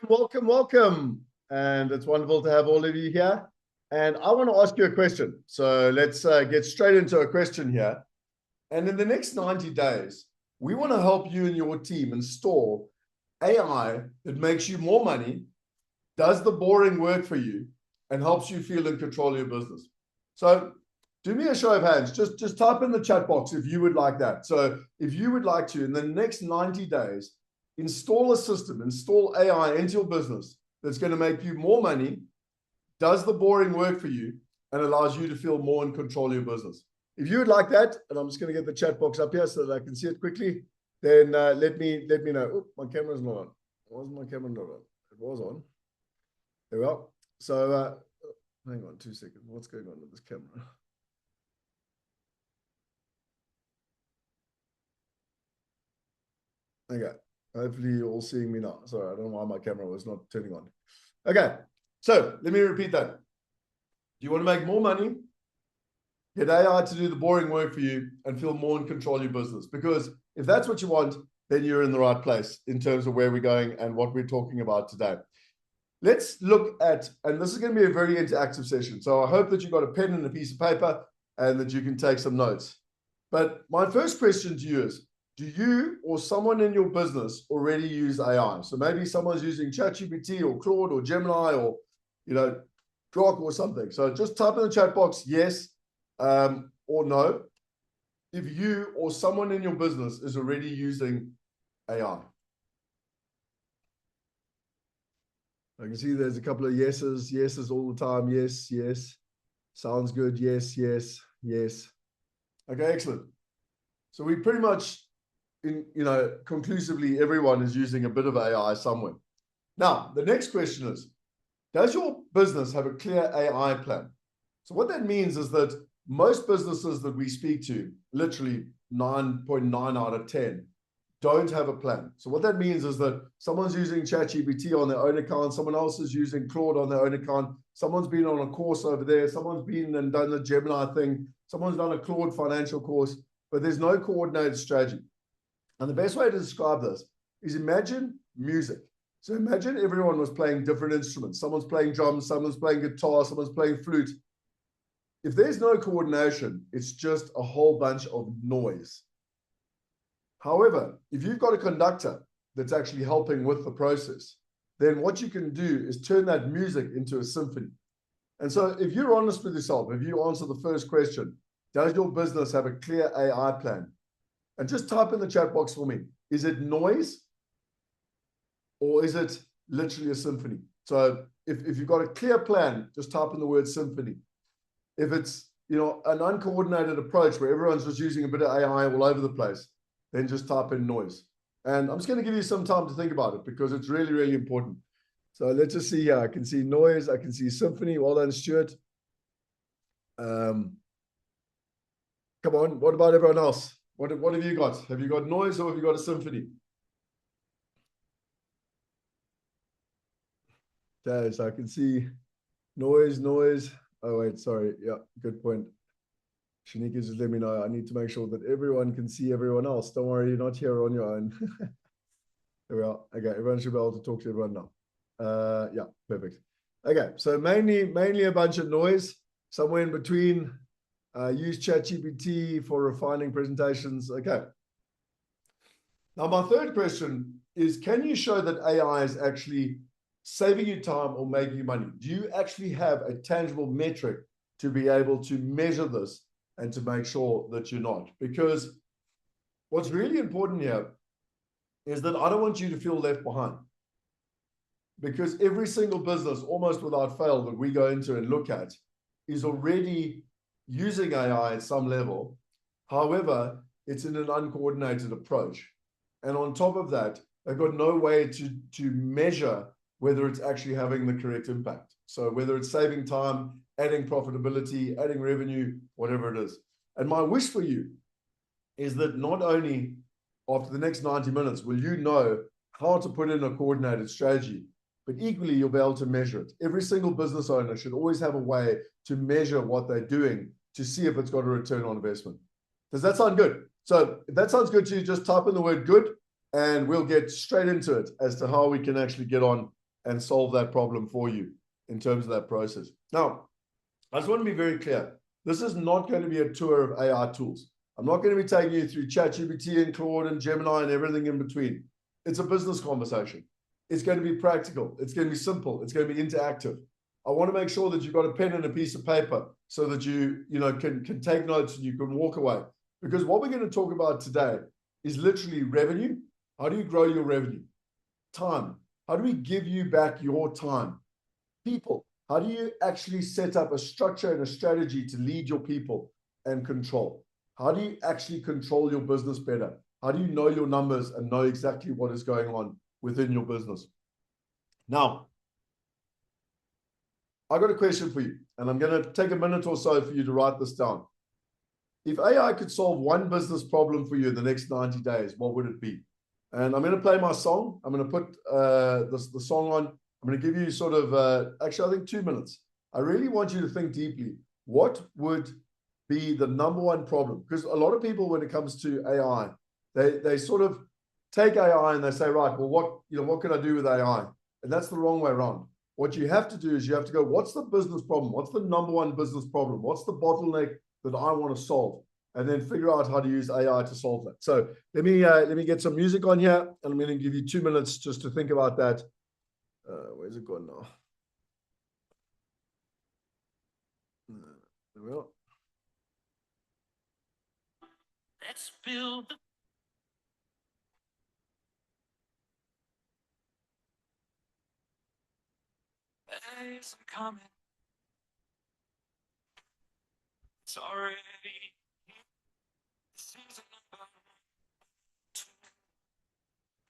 Welcome. And it's wonderful to have all of you here. And I want to ask you a question. So let's get straight into a question here. And in the next 90 days, we want to help you and your team install AI that makes you more money, does the boring work for you, and helps you feel in control of your business. So do me a show of hands. Just type in the chat box if you would like that. So if you would like to, in the next 90 days, install a system, install AI into your business that's going to make you more money, does the boring work for you, and allows you to feel more in control of your business. If you would like that, and I'm just going to get the chat box up here so that I can see it quickly, then let me know. Oh, my camera's not on. Why wasn't my camera not on? It was on. There we are. So hang on 2 seconds. What's going on with this camera? Okay. Hopefully you're all seeing me now. Sorry, I don't know why my camera was not turning on. Okay. So let me repeat that. Do you want to make more money? Get AI to do the boring work for you and feel more in control of your business. Because if that's what you want, then you're in the right place in terms of where we're going and what we're talking about today. Let's look at, and this is going to be a very interactive session. So I hope that you've got a pen and a piece of paper and that you can take some notes. But my first question to you is, do you or someone in your business already use AI? So maybe someone's using ChatGPT or Claude or Gemini or, Grok or something. So just type in the chat box, yes or no, if you or someone in your business is already using AI. I can see there's a couple of yeses all the time. Yes, yes. Sounds good. Yes, yes, yes. Okay, excellent. So we pretty much, conclusively, everyone is using a bit of AI somewhere. Now, the next question is, does your business have a clear AI plan? So what that means is that most businesses that we speak to, literally 9.9 out of 10, don't have a plan. So what that means is that someone's using ChatGPT on their own account, someone else is using Claude on their own account, someone's been on a course over there, someone's been and done the Gemini thing, someone's done a Claude financial course, but there's no coordinated strategy. And the best way to describe this is imagine music. So imagine everyone was playing different instruments. Someone's playing drums, someone's playing guitar, someone's playing flute. If there's no coordination, it's just a whole bunch of noise. However, if you've got a conductor that's actually helping with the process, then what you can do is turn that music into a symphony. And so if you're honest with yourself, if you answer the first question, does your business have a clear AI plan? And just type in the chat box for me. Is it noise or is it literally a symphony? So if you've got a clear plan, just type in the word symphony. If it's, an uncoordinated approach where everyone's just using a bit of AI all over the place, then just type in noise. And I'm just going to give you some time to think about it because it's really, really important. So let's just see here. I can see noise. I can see symphony. Well done, Stuart. Come on. What about everyone else? What have you got? Have you got noise or have you got a symphony? Okay, so I can see noise. Oh, wait, sorry. Yeah, good point. Shanika just let me know. I need to make sure that everyone can see everyone else. Don't worry, you're not here on your own. There we are. Okay, everyone should be able to talk to everyone now. Yeah, perfect. Okay, so mainly a bunch of noise, somewhere in between. Use ChatGPT for refining presentations. Okay. Now, my third question is, can you show that AI is actually saving you time or making you money? Do you actually have a tangible metric to be able to measure this and to make sure that you're not? Because what's really important here is that I don't want you to feel left behind. Because every single business, almost without fail, that we go into and look at is already using AI at some level. However, it's in an uncoordinated approach. And on top of that, they've got no way to measure whether it's actually having the correct impact. So whether it's saving time, adding profitability, adding revenue, whatever it is. And my wish for you is that not only after the next 90 minutes will you know how to put in a coordinated strategy, but equally you'll be able to measure it. Every single business owner should always have a way to measure what they're doing to see if it's got a return on investment. Does that sound good? So if that sounds good to you, just type in the word good and we'll get straight into it as to how we can actually get on and solve that problem for you in terms of that process. Now, I just want to be very clear. This is not going to be a tour of AI tools. I'm not going to be taking you through ChatGPT and Claude and Gemini and everything in between. It's a business conversation. It's going to be practical. It's going to be simple. It's going to be interactive. I want to make sure that you've got a pen and a piece of paper so that you can take notes and you can walk away. Because what we're going to talk about today is literally revenue. How do you grow your revenue? Time. How do we give you back your time? People. How do you actually set up a structure and a strategy to lead your people and control? How do you actually control your business better? How do you know your numbers and know exactly what is going on within your business? Now, I got a question for you, and I'm going to take a minute or so for you to write this down. If AI could solve one business problem for you in the next 90 days, what would it be? And I'm going to play my song. I'm going to put the song on. I'm going to give you sort of, actually, I think 2 minutes. I really want you to think deeply. What would be the number one problem? Because a lot of people, when it comes to AI, they sort of take AI and they say, right, well, what can I do with AI? And that's the wrong way around. What you have to do is you have to go, what's the business problem? What's the number one business problem? What's the bottleneck that I want to solve? And then figure out how to use AI to solve that. So let me get some music on here, and I'm going to give you 2 minutes just to think about that. Where's it gone now? There we are. Let's build the days are coming. It's already here. This is number 2.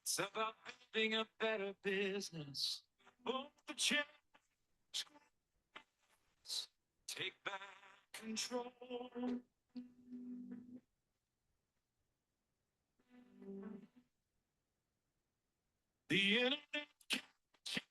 It's about building a better business. Both the change. Take back control. The internet can change.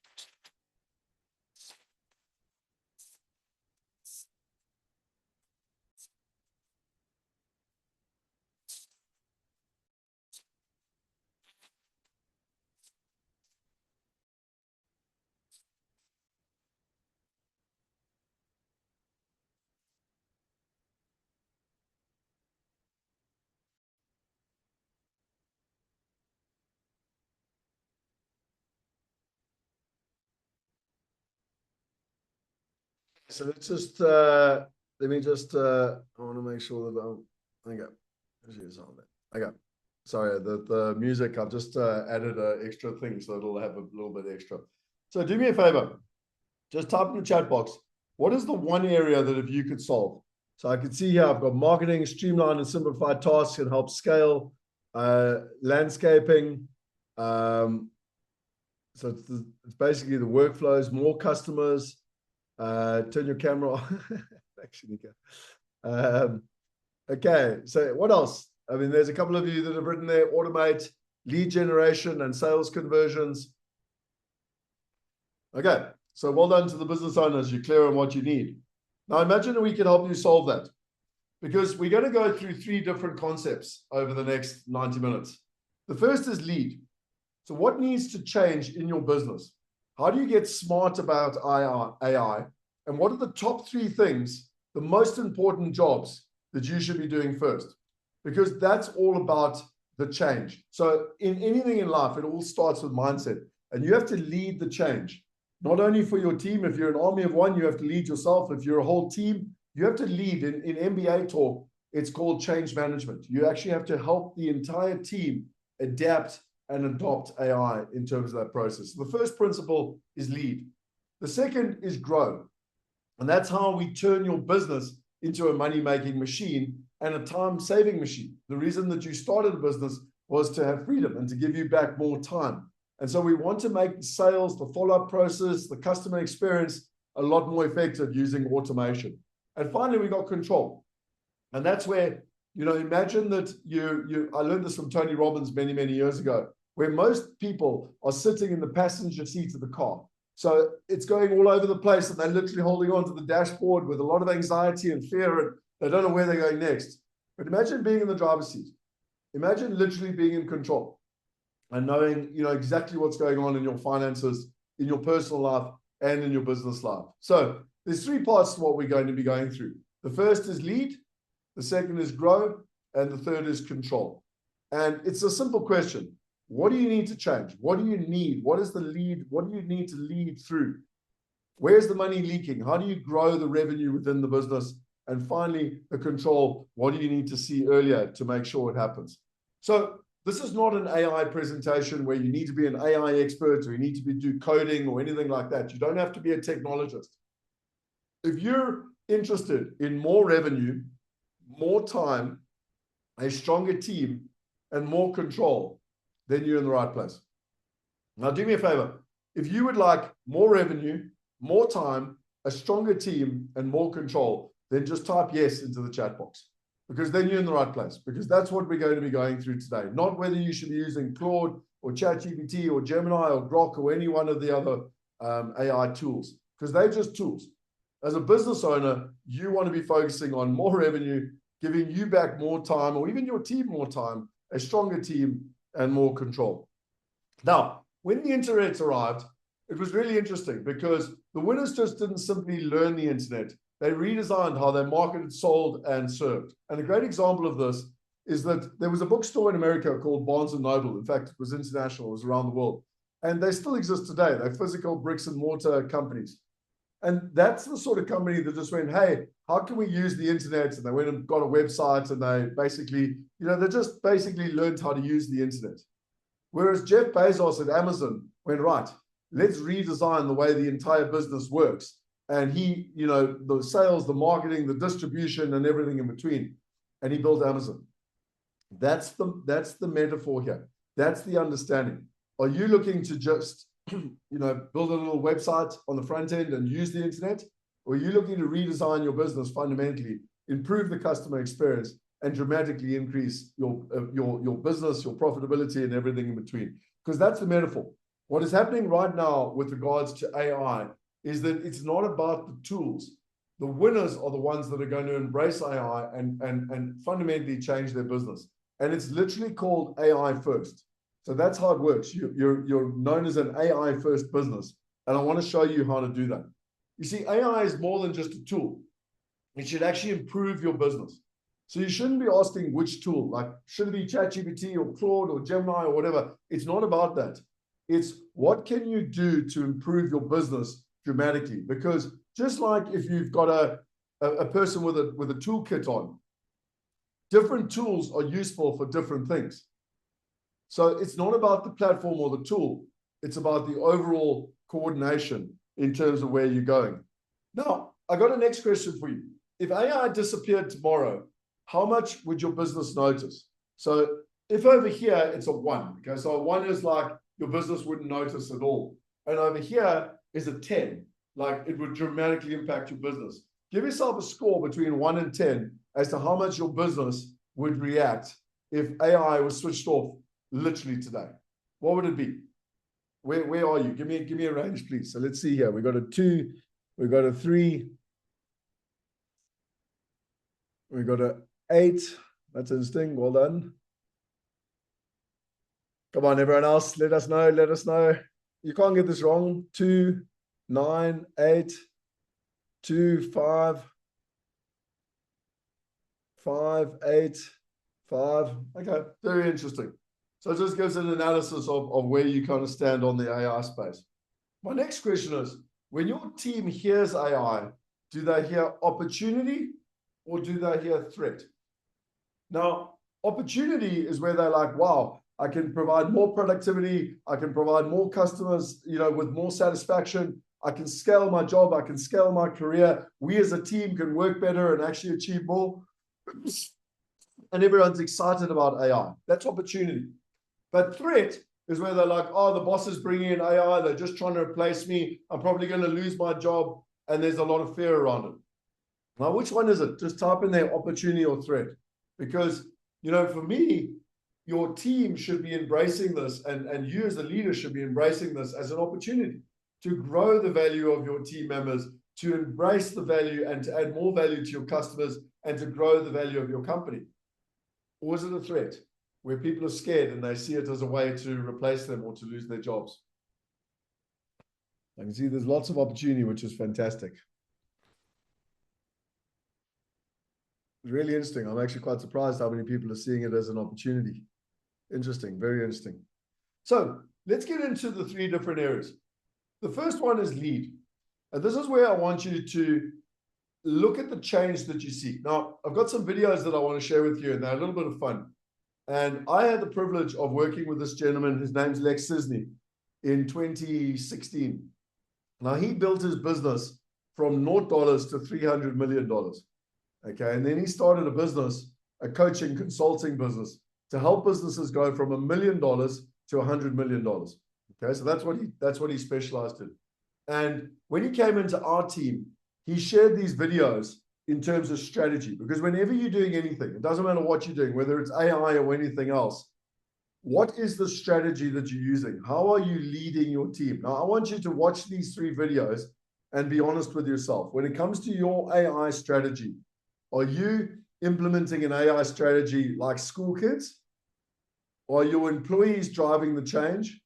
So let's just let me just I want to make sure that okay. Sorry, the music, I've just added an extra thing so it'll have a little bit extra. So do me a favor, just type in the chat box, what is the one area that if you could solve? So I can see here I've got marketing, streamline and simplify tasks and help scale, landscaping. So it's basically the workflows, more customers. Turn your camera on. Actually, okay, so what else? I mean, there's a couple of you that have written there, automate lead generation and sales conversions. Okay, so well done to the business owners. You're clear on what you need. Now imagine we can help you solve that, because we're going to go through 3 different concepts over the next 90 minutes. The first is lead. So what needs to change in your business? How do you get smart about AI? And what are the top 3 things, the most important jobs that you should be doing first? Because that's all about the change. So in anything in life, it all starts with mindset. And you have to lead the change. Not only for your team. If you're an army of one, you have to lead yourself. If you're a whole team, you have to lead. In MBA talk, it's called change management. You actually have to help the entire team adapt and adopt AI in terms of that process. The first principle is lead. The second is grow. And that's how we turn your business into a money-making machine and a time-saving machine. The reason that you started a business was to have freedom and to give you back more time. And so we want to make the sales, the follow-up process, the customer experience a lot more effective using automation. And finally, we got control. And that's where, imagine that I learned this from Tony Robbins many, many years ago, where most people are sitting in the passenger seat of the car. So it's going all over the place and they're literally holding on to the dashboard with a lot of anxiety and fear, and they don't know where they're going next. But imagine being in the driver's seat. Imagine literally being in control and knowing, exactly what's going on in your finances, in your personal life and in your business life. So there's three parts to what we're going to be going through. The first is lead, the second is grow, and the third is control. And it's a simple question. What do you need to change? What do you need? What is the lead? What do you need to lead through? Where's the money leaking? How do you grow the revenue within the business? And finally, the control. What do you need to see earlier to make sure it happens? So this is not an AI presentation where you need to be an AI expert or you need to do coding or anything like that. You don't have to be a technologist. If you're interested in more revenue, more time, a stronger team, and more control, then you're in the right place. Now, do me a favor. If you would like more revenue, more time, a stronger team, and more control, then just type yes into the chat box, because then you're in the right place, because that's what we're going to be going through today. Not whether you should be using Claude or ChatGPT or Gemini or Grok or any one of the other AI tools, because they're just tools. As a business owner, you want to be focusing on more revenue, giving you back more time, or even your team more time, a stronger team, and more control. Now, when the internet arrived, it was really interesting because the winners just didn't simply learn the internet. They redesigned how they marketed, sold, and served. And a great example of this is that there was a bookstore in America called Barnes & Noble. In fact, it was international, it was around the world. And they still exist today. They're physical bricks and mortar companies. And that's the sort of company that just went, hey, how can we use the internet? And they went and got a website, and they basically, they just basically learned how to use the internet. Whereas Jeff Bezos at Amazon went, right, let's redesign the way the entire business works. And he, the sales, the marketing, the distribution, and everything in between. And he built Amazon. That's the metaphor here. That's the understanding. Are you looking to just, build a little website on the front end and use the internet? Or are you looking to redesign your business fundamentally, improve the customer experience, and dramatically increase your business, your profitability, and everything in between? Because that's the metaphor. What is happening right now with regards to AI is that it's not about the tools. The winners are the ones that are going to embrace AI and fundamentally change their business. And it's literally called AI first. So that's how it works. You're known as an AI first business. And I want to show you how to do that. You see, AI is more than just a tool. It should actually improve your business. So you shouldn't be asking which tool, like should it be ChatGPT or Claude or Gemini or whatever. It's not about that. It's what can you do to improve your business dramatically? Because just like if you've got a person with a toolkit on, different tools are useful for different things. So it's not about the platform or the tool. It's about the overall coordination in terms of where you're going. Now, I got a next question for you. If AI disappeared tomorrow, how much would your business notice? So if over here, it's a 1. Okay, so a 1 is like your business wouldn't notice at all. And over here is a 10, like it would dramatically impact your business. Give yourself a score between 1 and 10 as to how much your business would react if AI was switched off literally today. What would it be? Where are you? Give me a range, please. So let's see here. We got a 2, we got a 3, we got a 8. That's interesting. Well done. Come on, everyone else. Let us know. Let us know. You can't get this wrong. 2, 9, 8, 2, 5, 5, 8, 5. Okay, very interesting. So it just gives an analysis of where you kind of stand on the AI space. My next question is, when your team hears AI, do they hear opportunity or do they hear threat? Now, opportunity is where they're like, wow, I can provide more productivity. I can provide more customers, with more satisfaction. I can scale my job. I can scale my career. We as a team can work better and actually achieve more. And everyone's excited about AI. That's opportunity. But threat is where they're like, oh, the boss is bringing in AI. They're just trying to replace me. I'm probably going to lose my job. And there's a lot of fear around it. Now, which one is it? Just type in there opportunity or threat. Because, for me, your team should be embracing this, and you as a leader should be embracing this as an opportunity to grow the value of your team members, to embrace the value and to add more value to your customers and to grow the value of your company. Or is it a threat where people are scared and they see it as a way to replace them or to lose their jobs? I can see there's lots of opportunity, which is fantastic. Really interesting. I'm actually quite surprised how many people are seeing it as an opportunity. Interesting, very interesting. So let's get into the 3 different areas. The first one is lead. And this is where I want you to look at the change that you see. Now, I've got some videos that I want to share with you, and they're a little bit of fun. And I had the privilege of working with this gentleman. His name's Lex Cisney in 2016. Now, he built his business from $0 to $300 million. Okay, and then he started a business, a coaching consulting business, to help businesses go from $1 million to $100 million. Okay, so that's what he specialized in. And when he came into our team, he shared these videos in terms of strategy, because whenever you're doing anything, it doesn't matter what you're doing, whether it's AI or anything else, what is the strategy that you're using? How are you leading your team? Now, I want you to watch these 3 videos and be honest with yourself. When it comes to your AI strategy, are you implementing an AI strategy like school kids? Are your employees driving the change?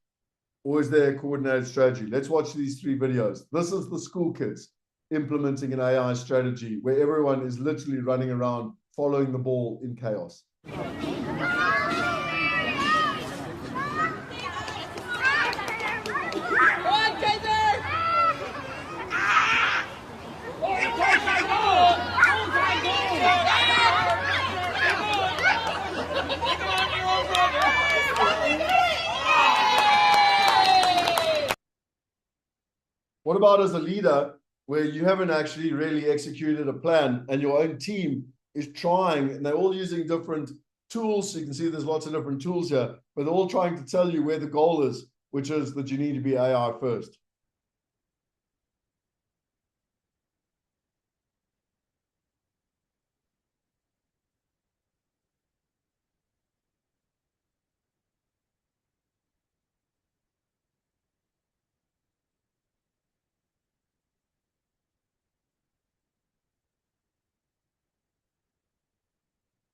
Or is there a coordinated strategy? Let's watch these 3 videos. This is the school kids implementing an AI strategy where everyone is literally running around following the ball in chaos. What about as a leader where you haven't actually really executed a plan and your own team is trying, and they're all using different tools? So you can see there's lots of different tools here, but they're all trying to tell you where the goal is, which is that you need to be AI first.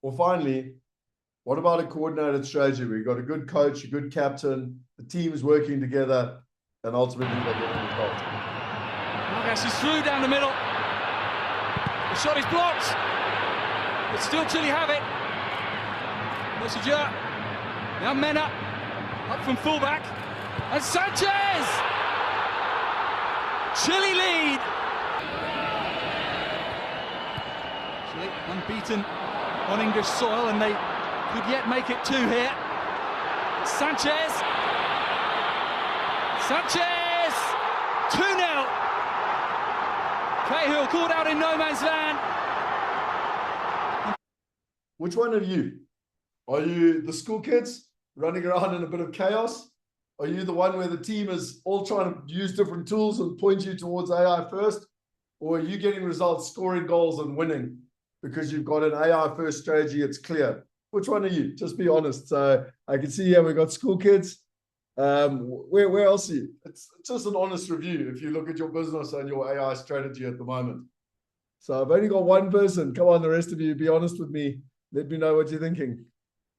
Or finally, what about a coordinated strategy? We've got a good coach, a good captain, the team is working together, and ultimately they get the result. Vargas is through down the middle. The shot is blocked, but still Chile have it. Messenger, now Mena, up from fullback, and Sanchez! Chile lead. Chile unbeaten on English soil, and they could yet make it 2 here. Sanchez! Sanchez! 2-0! Cahill called out in no man's land. Which one are you? Are you the school kids running around in a bit of chaos? Are you the one where the team is all trying to use different tools and point you towards AI first? Or are you getting results, scoring goals and winning because you've got an AI first strategy? It's clear. Which one are you? Just be honest. So I can see here we've got school kids. Where else are you? It's just an honest review if you look at your business and your AI strategy at the moment. So I've only got one person. Come on, the rest of you, be honest with me. Let me know what you're thinking.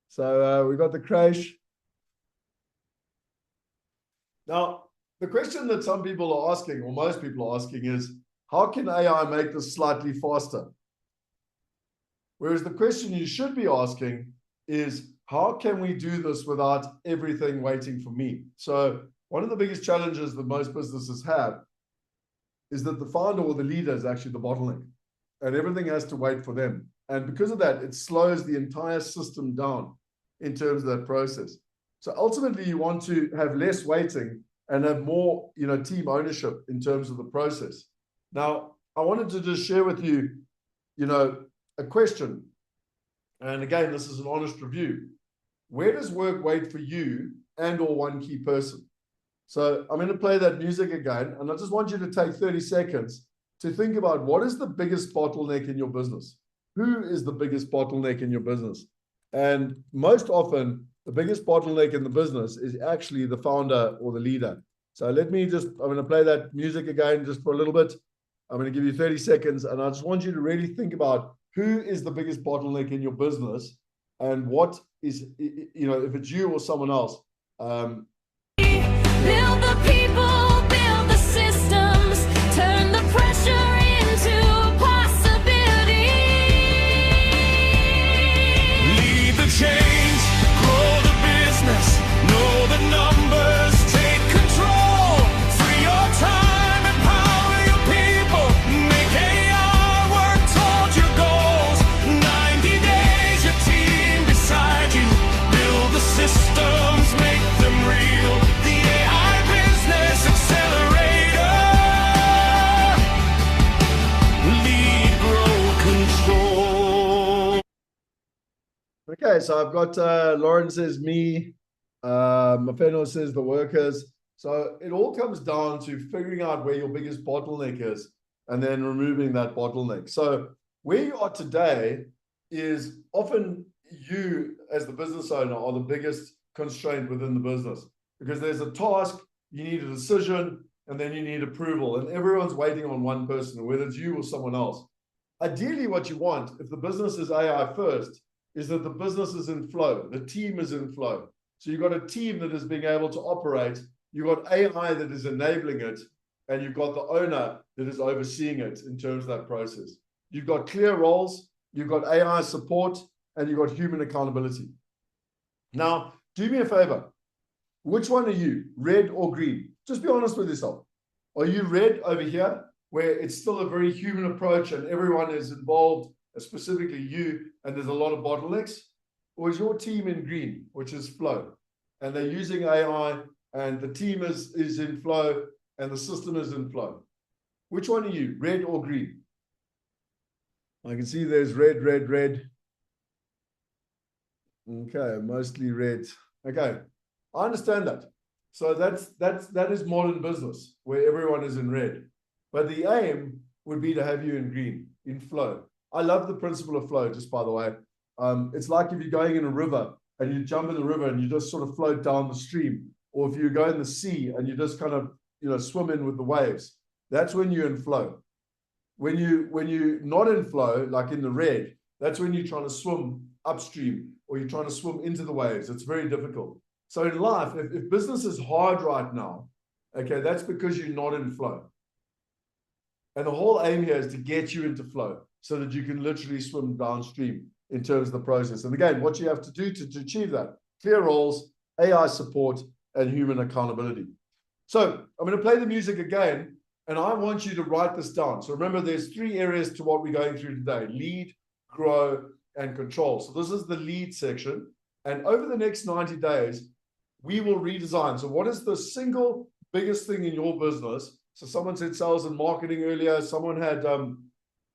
So we got the crash. Now, the question that some people are asking, or most people are asking, is how can AI make this slightly faster? Whereas the question you should be asking is, how can we do this without everything waiting for me? So one of the biggest challenges that most businesses have is that the founder or the leader is actually the bottleneck, and everything has to wait for them. And because of that, it slows the entire system down in terms of that process. So ultimately, you want to have less waiting and have more, team ownership in terms of the process. Now, I wanted to just share with you, a question. And again, this is an honest review. Where does work wait for you and or one key person? So I'm going to play that music again, and I just want you to take 30 seconds to think about what is the biggest bottleneck in your business? Who is the biggest bottleneck in your business? And most often, the biggest bottleneck in the business is actually the founder or the leader. So I'm going to play that music again just for a little bit. I'm going to give you 30 seconds, and I just want you to really think about who is the biggest bottleneck in your business and what is, if it's you or someone else. Build the people, build the system. Okay, so I've got Lauren says me, Mafeno says the workers. So it all comes down to figuring out where your biggest bottleneck is and then removing that bottleneck. So where you are today is often you as the business owner are the biggest constraint within the business, because there's a task, you need a decision, and then you need approval, and everyone's waiting on one person, whether it's you or someone else. Ideally, what you want, if the business is AI first, is that the business is in flow, the team is in flow. So you've got a team that is being able to operate, you've got AI that is enabling it, and you've got the owner that is overseeing it in terms of that process. You've got clear roles, you've got AI support, and you've got human accountability. Now, do me a favor. Which one are you, red or green? Just be honest with yourself. Are you red over here, where it's still a very human approach and everyone is involved, specifically you, and there's a lot of bottlenecks? Or is your team in green, which is flow, and they're using AI and the team is in flow and the system is in flow? Which one are you, red or green? I can see there's red, red, red. Okay, mostly red. Okay, I understand that. So that is modern business where everyone is in red. But the aim would be to have you in green, in flow. I love the principle of flow, just by the way. It's like if you're going in a river and you jump in the river and you just sort of float down the stream, or if you go in the sea and you just kind of swim in with the waves. That's when you're in flow. When you're not in flow, like in the red, that's when you're trying to swim upstream or you're trying to swim into the waves. It's very difficult. So in life, if business is hard right now, okay, that's because you're not in flow. And the whole aim here is to get you into flow so that you can literally swim downstream in terms of the process. And again, what you have to do to achieve that: clear roles, AI support, and human accountability. So I'm going to play the music again, and I want you to write this down. So remember, there's 3 areas to what we're going through today: lead, grow, and control. So this is the lead section. And over the next 90 days, we will redesign. So what is the single biggest thing in your business? So someone said sales and marketing earlier. Someone had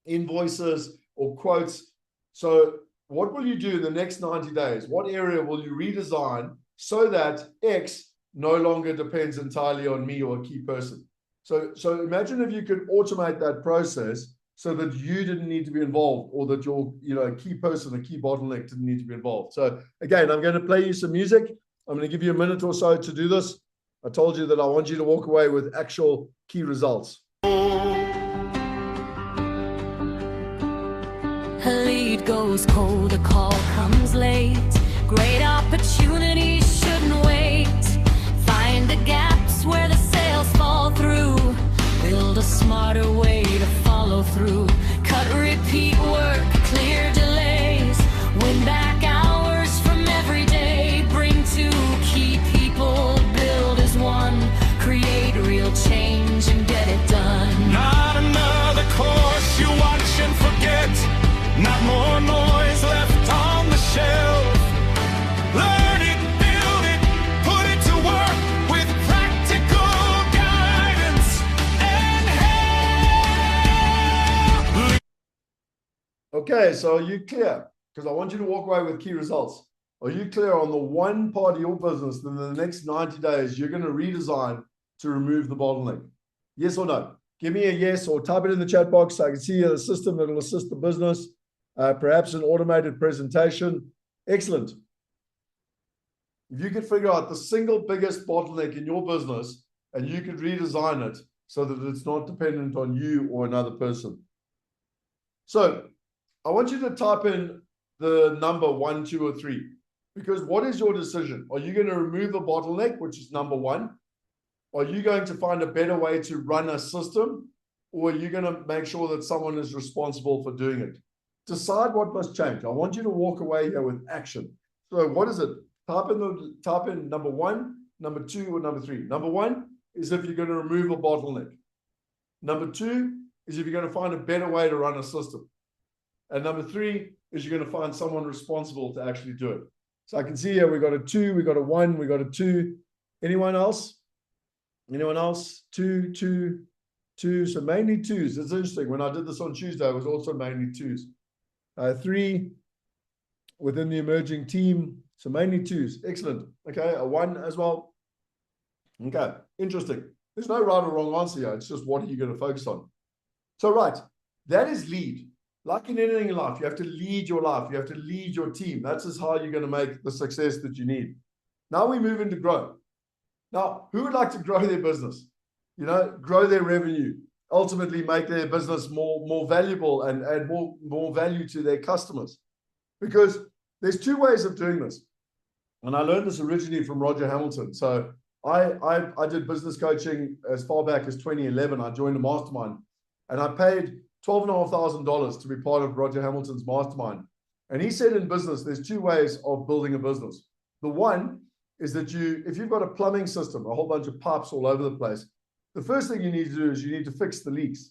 invoices or quotes. So what will you do in the next 90 days? What area will you redesign so that X no longer depends entirely on me or a key person? So imagine if you could automate that process so that you didn't need to be involved, or that your a key person, a key bottleneck didn't need to be involved. So again, I'm going to play you some music. I'm going to give you a minute or so to do this. I told you that I want you to walk away with actual key results. A lead goes cold, a call comes late. Great opportunities shouldn't wait. Find the gaps where the sales fall through. Build a smarter way to follow through. Cut repeat work, clear delays. Win back hours from every day. Bring 2 key people, build as one. Create real change and get it done. Not another course you watch and forget. Not more noise left on the shelf. Learn it, build it, put it to work with practical guidance and help. Okay, so are you clear? Because I want you to walk away with key results. Are you clear on the one part of your business that in the next 90 days you're going to redesign to remove the bottleneck? Yes or no? Give me a yes, or type it in the chat box so I can see a system that will assist the business. Perhaps an automated presentation. Excellent. If you could figure out the single biggest bottleneck in your business and you could redesign it so that it's not dependent on you or another person. So I want you to type in the number 1, 2, or 3, because what is your decision? Are you going to remove a bottleneck, which is number 1? Are you going to find a better way to run a system, or are you going to make sure that someone is responsible for doing it? Decide what must change. I want you to walk away here with action. So what is it? Type in number 1, number 2, or number 3. Number 1 is if you're going to remove a bottleneck. Number 2 is if you're going to find a better way to run a system. And number 3 is you're going to find someone responsible to actually do it. So I can see here we got a 2, we got a 1, we got a 2. Anyone else? Anyone else? 2, 2, 2. So mainly 2s. It's interesting. When I did this on Tuesday, it was also mainly 2s. 3. within the emerging team. So mainly 2s. Excellent. Okay, a 1 as well. Okay, interesting. There's no right or wrong answer here. It's just what are you going to focus on? So, right, that is lead. Like in anything in life, you have to lead your life. You have to lead your team. That's just how you're going to make the success that you need. Now we move into grow. Now, who would like to grow their business? You know, grow their revenue, ultimately make their business more valuable and add more value to their customers. Because there's 2 ways of doing this. And I learned this originally from Roger Hamilton. So I did business coaching as far back as 2011. I joined a mastermind and I paid $12,500 to be part of Roger Hamilton's mastermind. And he said in business, there's 2 ways of building a business. The one is that if you've got a plumbing system, a whole bunch of pipes all over the place, the first thing you need to do is you need to fix the leaks.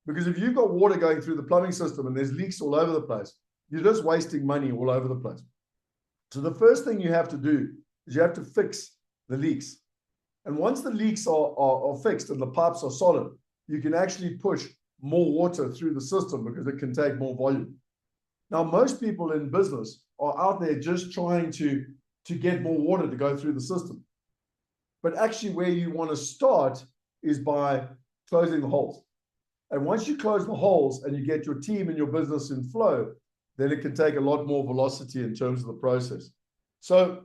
Because if you've got water going through the plumbing system and there's leaks all over the place, you're just wasting money all over the place. So the first thing you have to do is you have to fix the leaks. And once the leaks are fixed and the pipes are solid, you can actually push more water through the system because it can take more volume. Now, most people in business are out there just trying to get more water to go through the system. But actually where you want to start is by closing the holes. And once you close the holes and you get your team and your business in flow, then it can take a lot more velocity in terms of the process. So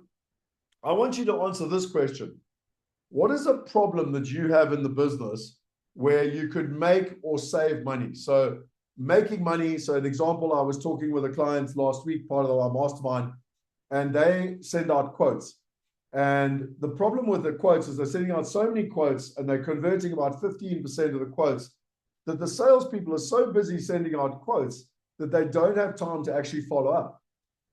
I want you to answer this question. What is a problem that you have in the business where you could make or save money? So making money. So an example, I was talking with a client last week, part of our mastermind, and they send out quotes. And the problem with the quotes is they're sending out so many quotes and they're converting about 15% of the quotes that the salespeople are so busy sending out quotes that they don't have time to actually follow up.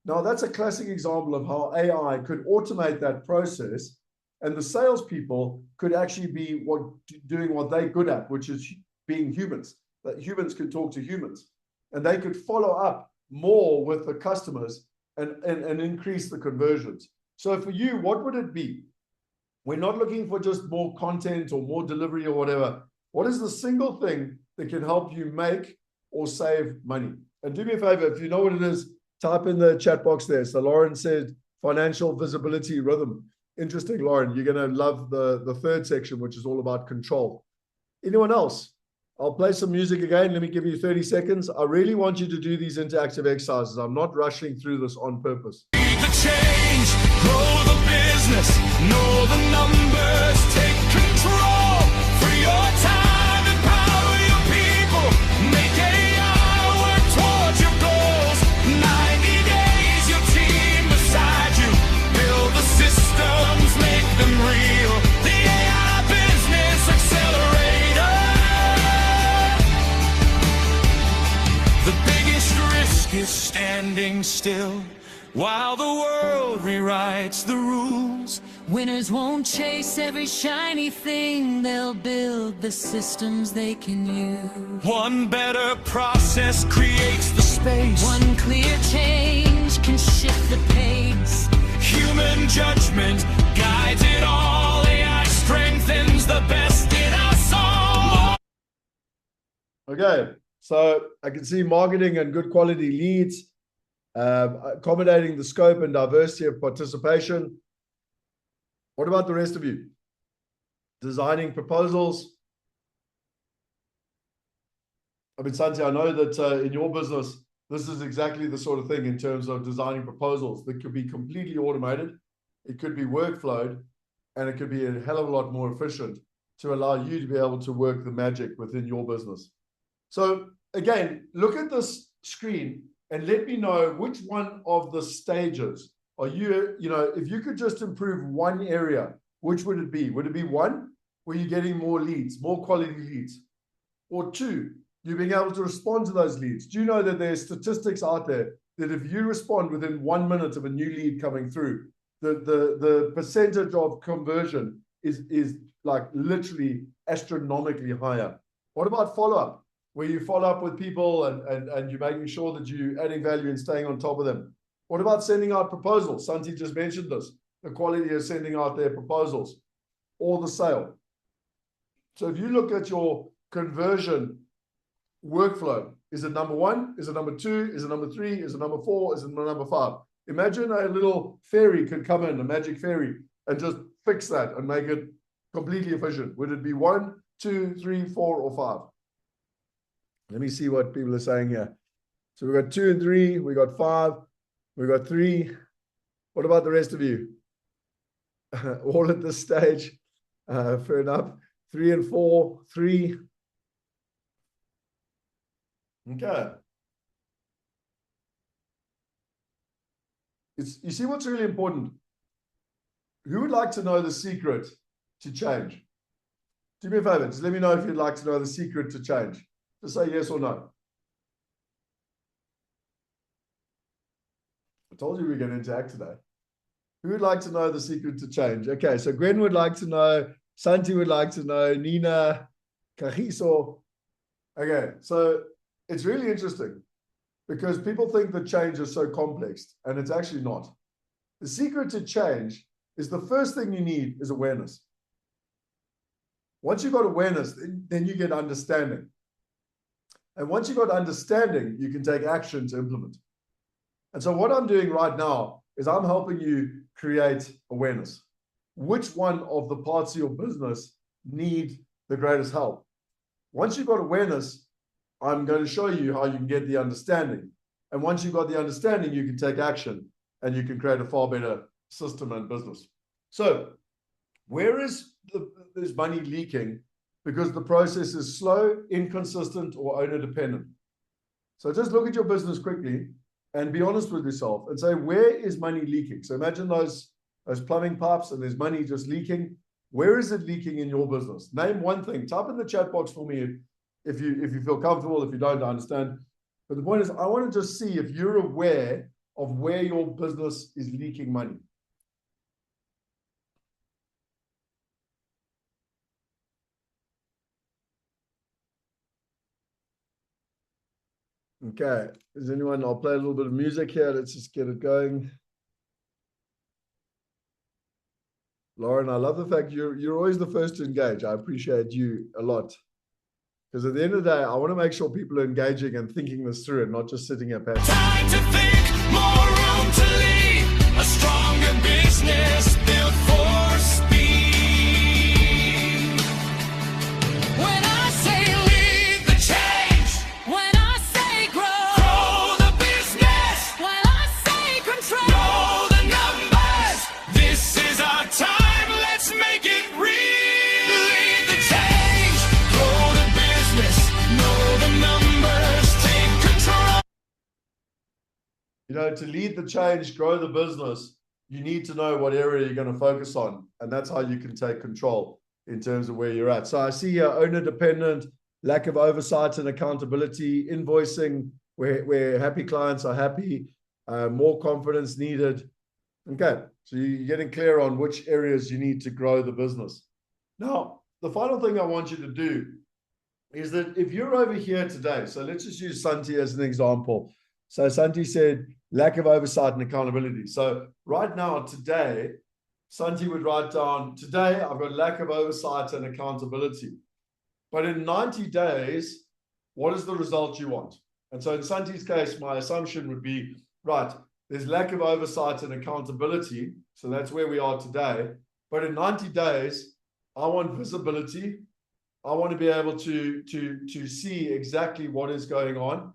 Now, that's a classic example of how AI could automate that process, and the salespeople could actually be doing what they're good at, which is being humans. That humans can talk to humans, and they could follow up more with the customers and increase the conversions. So for you, what would it be? We're not looking for just more content or more delivery or whatever. What is the single thing that can help you make or save money? And do me a favor, if you know what it is, type in the chat box there. So Lauren said financial visibility rhythm. Interesting, Lauren. You're going to love the 3rd section, which is all about control. Anyone else? I'll play some music again. Let me give you 30 seconds. I really want you to do these interactive exercises. I'm not rushing through this on purpose. The change, grow the business, know the numbers, take control for your time, empower your people, make AI work towards your goals. 90 days, your team beside you, build the systems, make them real. The AI Business Accelerator. The biggest risk is standing still while the world rewrites the rules. Winners won't chase every shiny thing, they'll build the systems they can use. One better process creates the space. One clear change can shift the pace. Human judgment guides it all. AI strengthens the best in us all. Okay, so I can see marketing and good quality leads, accommodating the scope and diversity of participation. What about the rest of you? Designing proposals. I mean, Santi, I know that in your business, this is exactly the sort of thing in terms of designing proposals that could be completely automated. It could be workflowed, and it could be a hell of a lot more efficient to allow you to be able to work the magic within your business. So again, look at this screen and let me know which one of the stages are you, if you could just improve one area, which would it be? Would it be 1, where you're getting more leads, more quality leads? Or 2, you being able to respond to those leads? Do you know that there's statistics out there that if you respond within 1 minute of a new lead coming through, the percentage of conversion is like literally astronomically higher? What about follow-up, where you follow up with people and you're making sure that you're adding value and staying on top of them? What about sending out proposals? Santi just mentioned this, the quality of sending out their proposals or the sale. So if you look at your conversion workflow, Is it number 1? Is it number 2? Is it number 3? Is it number 4? Is it number 5? Imagine a little fairy could come in, a magic fairy, and just fix that and make it completely efficient. Would it be 1, 2, 3, 4, or 5? Let me see what people are saying here. So we got 2 and 3, we got 5, we got 3. What about the rest of you? All at this stage. Fair enough. 3 and 4, 3. Okay. You see what's really important? Who would like to know the secret to change? Do me a favor, just let me know if you'd like to know the secret to change. Just say yes or no. I told you we were going to interact today. Who would like to know the secret to change? Okay, so Gwen would like to know, Santi would like to know, Nina, Kagiso. Okay, so it's really interesting because people think that change is so complex, and it's actually not. The secret to change is the first thing you need is awareness. Once you've got awareness, then you get understanding. And once you've got understanding, you can take action to implement. And so what I'm doing right now is I'm helping you create awareness. Which one of the parts of your business need the greatest help? Once you've got awareness, I'm going to show you how you can get the understanding. And once you've got the understanding, you can take action and you can create a far better system and business. So where is there's money leaking? Because the process is slow, inconsistent, or owner dependent. So just look at your business quickly and be honest with yourself and say, where is money leaking? So imagine those plumbing pipes and there's money just leaking. Where is it leaking in your business? Name one thing. Type in the chat box for me if you feel comfortable. If you don't, I understand. But the point is, I want to just see if you're aware of where your business is leaking money. Okay, is anyone? I'll play a little bit of music here. Let's just get it going. Lauren, I love the fact you're always the first to engage. I appreciate you a lot. Because at the end of the day, I want to make sure people are engaging and thinking this through and not just sitting here passively. Time to think, more room to lead, a stronger business built for speed. When I say lead the change, when I say grow the business, when I say control know the numbers. This is our time, let's make it real. Lead the change, grow the business, know the numbers, take control. You know, to lead the change, grow the business, you need to know what area you're going to focus on. And that's how you can take control in terms of where you're at. So I see here owner dependent, lack of oversight and accountability, invoicing where happy clients are happy, more confidence needed. Okay, so you're getting clear on which areas you need to grow the business. Now, the final thing I want you to do is that if you're over here today, so let's just use Santi as an example. So Santi said lack of oversight and accountability. So right now, today, Santi would write down, today I've got lack of oversight and accountability. But in 90 days, what is the result you want? And so in Santi's case, my assumption would be, right, there's lack of oversight and accountability. So that's where we are today. But in 90 days, I want visibility. I want to be able to see exactly what is going on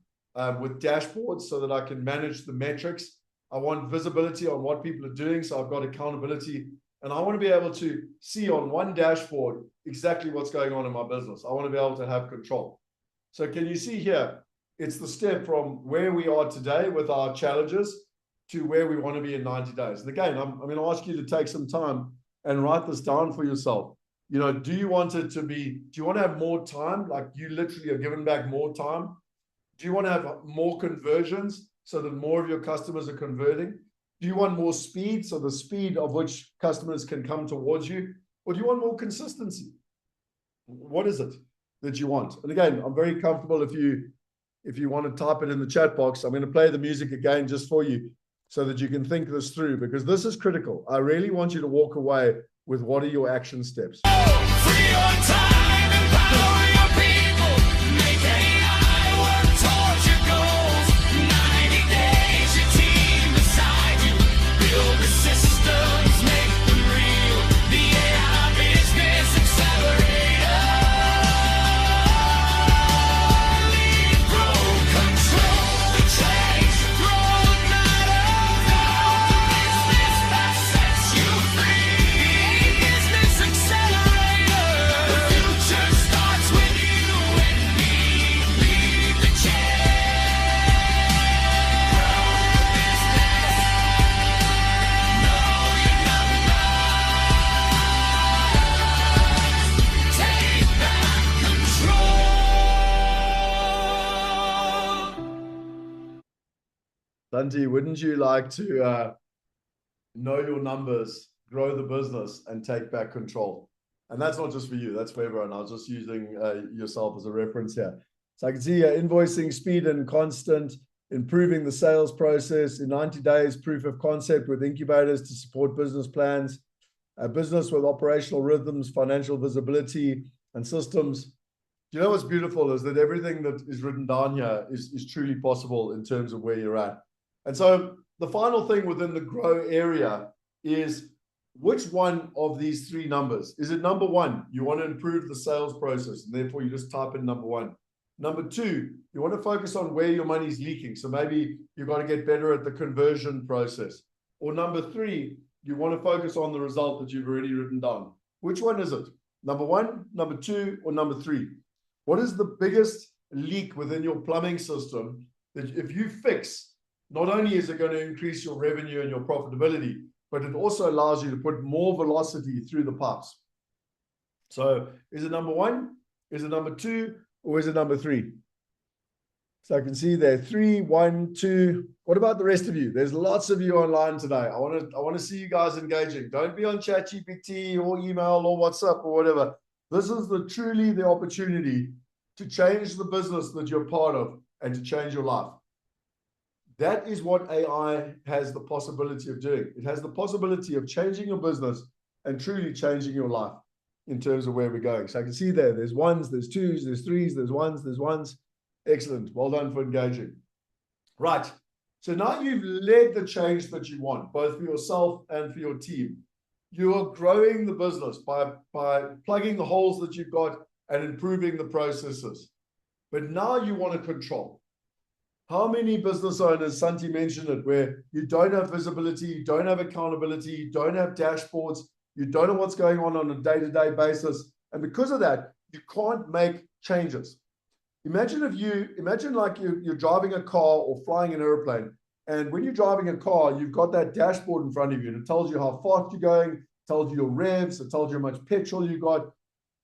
with dashboards so that I can manage the metrics. I want visibility on what people are doing, so I've got accountability. And I want to be able to see on one dashboard exactly what's going on in my business. I want to be able to have control. So can you see here, it's the step from where we are today with our challenges to where we want to be in 90 days. And again, I'm going to ask you to take some time and write this down for yourself. You know, do you want it to be, do you want to have more time? Like you literally are giving back more time? Do you want to have more conversions so that more of your customers are converting? Do you want more speed, so the speed of which customers can come towards you? Or do you want more consistency? What is it that you want? And again, I'm very comfortable if you want to type it in the chat box. I'm going to play the music again just for you so that you can think this through, because this is critical. I really want you to walk away with what are your action steps. Free your time, empower your people, make AI work toward Santi, wouldn't you like to know your numbers, grow the business, and take back control? And that's not just for you, that's for everyone. I was just using yourself as a reference here. So I can see invoicing speed and constant, improving the sales process in 90 days, proof of concept with incubators to support business plans, a business with operational rhythms, financial visibility, and systems. Do you know what's beautiful is that everything that is written down here is truly possible in terms of where you're at. And so the final thing within the grow area is, which one of these three numbers? Is it number one, you want to improve the sales process, and therefore you just type in number one. Number two, you want to focus on where your money's leaking. So maybe you've got to get better at the conversion process. Or number three, you want to focus on the result that you've already written down. Which one is it? Number one, number two, or number three? What is the biggest leak within your plumbing system that if you fix, not only is it going to increase your revenue and your profitability, but it also allows you to put more velocity through the pipes? So is it number one? Is it number two? Or is it number three? So I can see there, 3, 1, 2. What about the rest of you? There's lots of you online today. I want to see you guys engaging. Don't be on ChatGPT or email or WhatsApp or whatever. This is truly the opportunity to change the business that you're part of and to change your life. That is what AI has the possibility of doing. It has the possibility of changing your business and truly changing your life in terms of where we're going. So I can see there's ones, there's twos, there's threes, there's ones. Excellent. Well done for engaging. Right. So now you've led the change that you want, both for yourself and for your team. You are growing the business by plugging the holes that you've got and improving the processes. But now you want to control. How many business owners, Santi mentioned it, where you don't have visibility, you don't have accountability, you don't have dashboards, you don't know what's going on a day-to-day basis. And because of that, you can't make changes. Imagine like you're driving a car or flying an airplane. And when you're driving a car, you've got that dashboard in front of you, and it tells you how fast you're going, tells you your revs, it tells you how much petrol you got.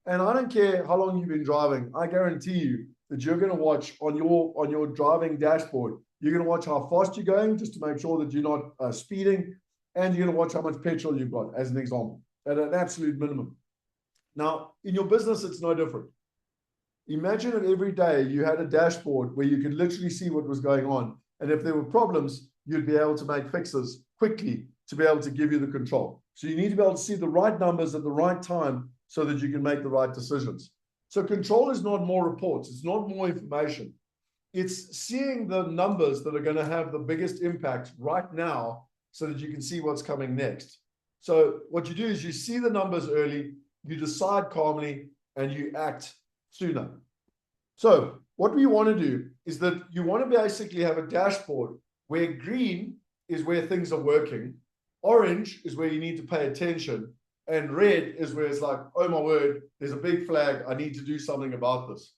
And I don't care how long you've been driving, I guarantee you that you're going to watch on your driving dashboard, you're going to watch how fast you're going just to make sure that you're not speeding, and you're going to watch how much petrol you've got, as an example, at an absolute minimum. Now, in your business, it's no different. Imagine that every day you had a dashboard where you could literally see what was going on. And if there were problems, you'd be able to make fixes quickly to be able to give you the control. So you need to be able to see the right numbers at the right time so that you can make the right decisions. So control is not more reports. It's not more information. It's seeing the numbers that are going to have the biggest impact right now so that you can see what's coming next. So what you do is you see the numbers early, you decide calmly, and you act sooner. So what we want to do is that you want to basically have a dashboard where green is where things are working, orange is where you need to pay attention, and red is where it's like, oh my word, there's a big flag, I need to do something about this.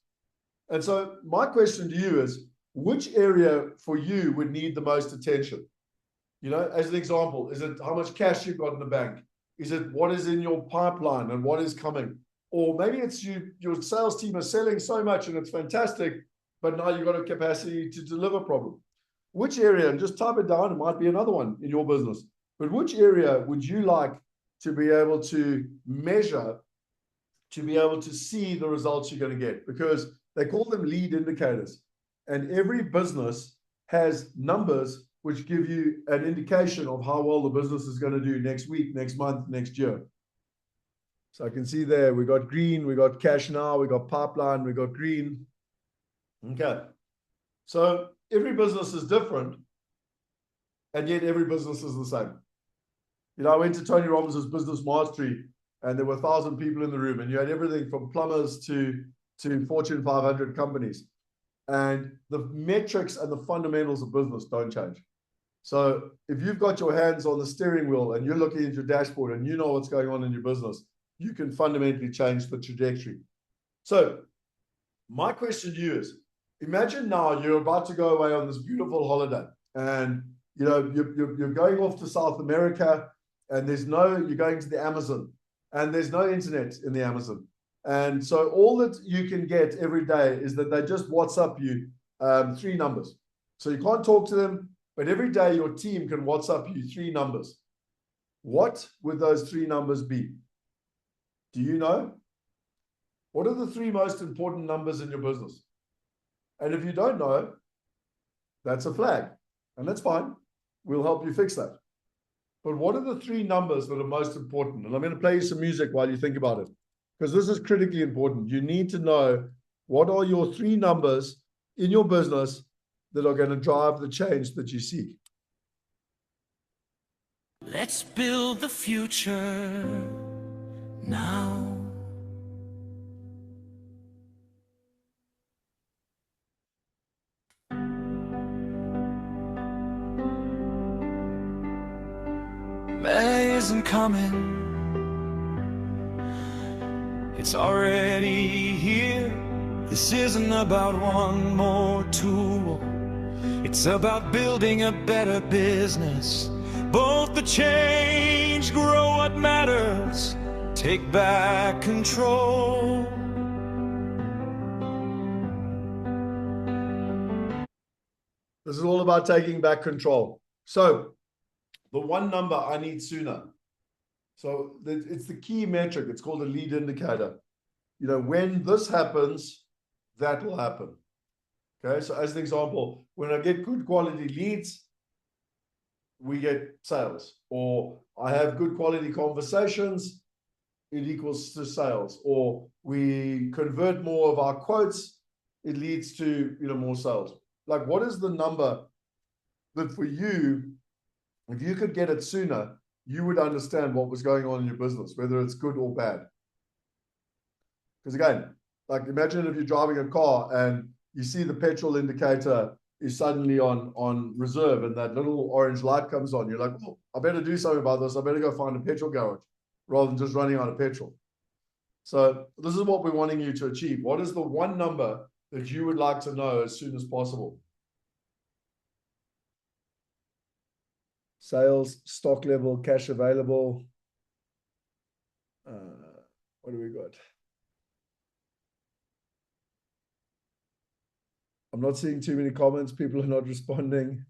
And so my question to you is, which area for you would need the most attention? You know, as an example, is it how much cash you've got in the bank? Is it what is in your pipeline and what is coming? Or maybe it's your sales team are selling so much and it's fantastic, but now you've got a capacity to deliver problem. Which area, and just type it down, it might be another one in your business, but which area would you like to be able to measure, to be able to see the results you're going to get? Because they call them lead indicators. And every business has numbers which give you an indication of how well the business is going to do next week, next month, next year. So I can see there, we got green, we got cash now, we got pipeline, we got green. Okay. So every business is different, and yet every business is the same. You know, I went to Tony Robbins' Business Mastery, and there were 1,000 people in the room, and you had everything from plumbers to Fortune 500 companies. And the metrics and the fundamentals of business don't change. So if you've got your hands on the steering wheel and you're looking at your dashboard and you know what's going on in your business, you can fundamentally change the trajectory. So my question to you is, imagine now you're about to go away on this beautiful holiday, and you know you're going off to South America, and you're going to the Amazon, and there's no internet in the Amazon. And so all that you can get every day is that they just WhatsApp you 3 numbers. So you can't talk to them, but every day your team can WhatsApp you 3 numbers. What would those 3 numbers be? Do you know? What are the 3 most important numbers in your business? And if you don't know, that's a flag. And that's fine. We'll help you fix that. But what are the 3 numbers that are most important? And I'm going to play you some music while you think about it, because this is critically important. You need to know what are your 3 numbers in your business that are going to drive the change that you seek. Let's build the future now. May isn't coming. It's already here. This isn't about one more tool. It's about building a better business. Both the change, grow what matters. Take back control. This is all about taking back control. So the one number I need sooner. So it's the key metric. It's called a lead indicator. You know, when this happens, that will happen. Okay, so as an example, when I get good quality leads, we get sales. Or I have good quality conversations, it equals to sales. Or we convert more of our quotes, it leads to, you know, more sales. Like, what is the number that for you, if you could get it sooner, you would understand what was going on in your business, whether it's good or bad? Because again, like, imagine if you're driving a car and you see the petrol indicator is suddenly on reserve and that little orange light comes on. You're like, oh, I better do something about this. I better go find a petrol garage rather than just running out of petrol. So this is what we're wanting you to achieve. What is the one number that you would like to know as soon as possible? Sales, stock level, cash available. What do we got? I'm not seeing too many comments. People are not responding.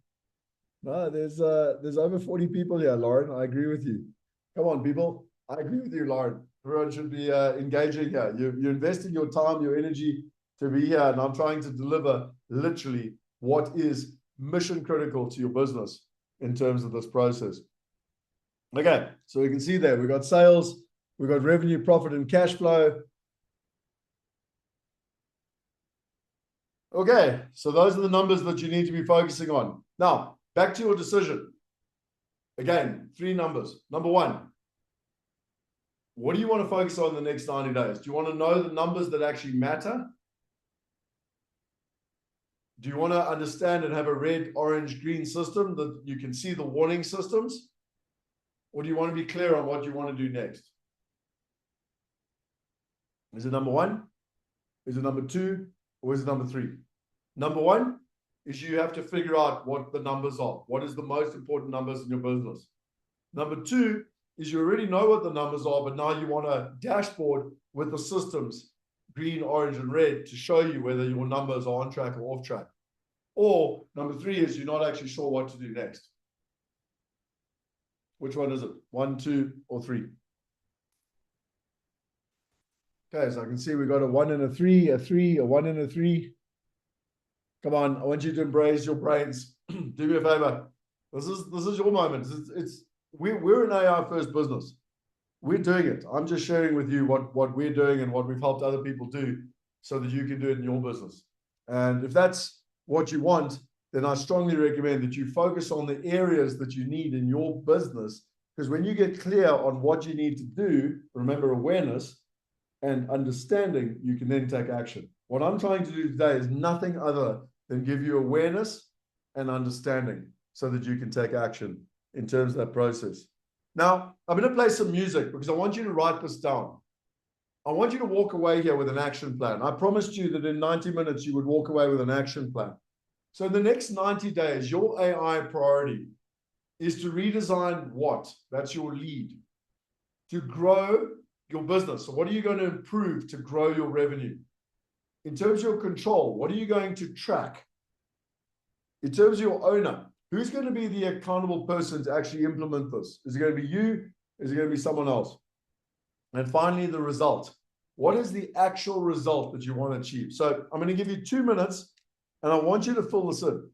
No, there's over 40 people here, Lauren. I agree with you. Come on, people. I agree with you, Lauren. Everyone should be engaging here. You're investing your time, your energy to be here, and I'm trying to deliver literally what is mission critical to your business in terms of this process. Okay, so we can see there, we got sales, we got revenue, profit, and cash flow. Okay, so those are the numbers that you need to be focusing on. Now, back to your decision. Again, 3 numbers. Number 1, what do you want to focus on in the next 90 days? Do you want to know the numbers that actually matter? Do you want to understand and have a red, orange, green system that you can see the warning systems? Or do you want to be clear on what you want to do next? Is it number 1? Is it number 2? Or is it number 3? Number 1 is you have to figure out what the numbers are. What is the most important numbers in your business? Number 2 is you already know what the numbers are, but now you want a dashboard with the systems, green, orange, and red, to show you whether your numbers are on track or off track. Or number 3 is you're not actually sure what to do next. Which one is it? 1, 2, or 3? Okay, so I can see we got a 1 and a 3, a 3, a 1 and a 3. Come on, I want you to embrace your brains. Do me a favor. This is your moment. We're an AI first business. We're doing it. I'm just sharing with you what we're doing and what we've helped other people do so that you can do it in your business. And if that's what you want, then I strongly recommend that you focus on the areas that you need in your business, because when you get clear on what you need to do, remember awareness and understanding, you can then take action. What I'm trying to do today is nothing other than give you awareness and understanding so that you can take action in terms of that process. Now, I'm going to play some music because I want you to write this down. I want you to walk away here with an action plan. I promised you that in 90 minutes, you would walk away with an action plan. So in the next 90 days, your AI priority is to redesign what? That's your lead. To grow your business. So what are you going to improve to grow your revenue? In terms of your control, what are you going to track? In terms of your owner, Who's going to be the accountable person to actually implement this? Is it going to be you? Is it going to be someone else? And finally, the result. What is the actual result that you want to achieve? So I'm going to give you 2 minutes, and I want you to fill this in.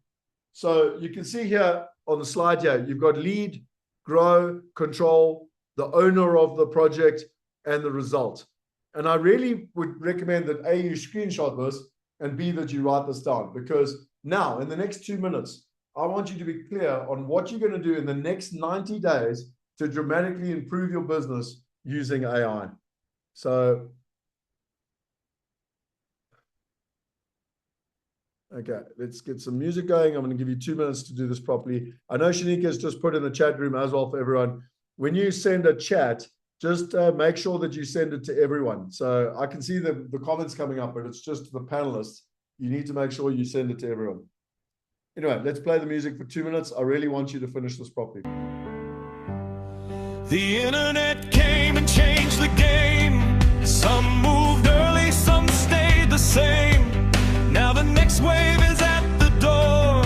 So you can see here on the slide here, you've got lead, grow, control, the owner of the project, and the result. And I really would recommend that A, you screenshot this, and B, that you write this down. Because now, in the next 2 minutes, I want you to be clear on what you're going to do in the next 90 days to dramatically improve your business using AI. So, okay, let's get some music going. I'm going to give you 2 minutes to do this properly. I know Shanika has just put in the chat room as well for everyone. When you send a chat, just make sure that you send it to everyone. So I can see the comments coming up, but it's just the panelists. You need to make sure you send it to everyone. Anyway, let's play the music for 2 minutes. I really want you to finish this properly. The internet came and changed the game. Some moved early, some stayed the same. Now the next wave is at the door.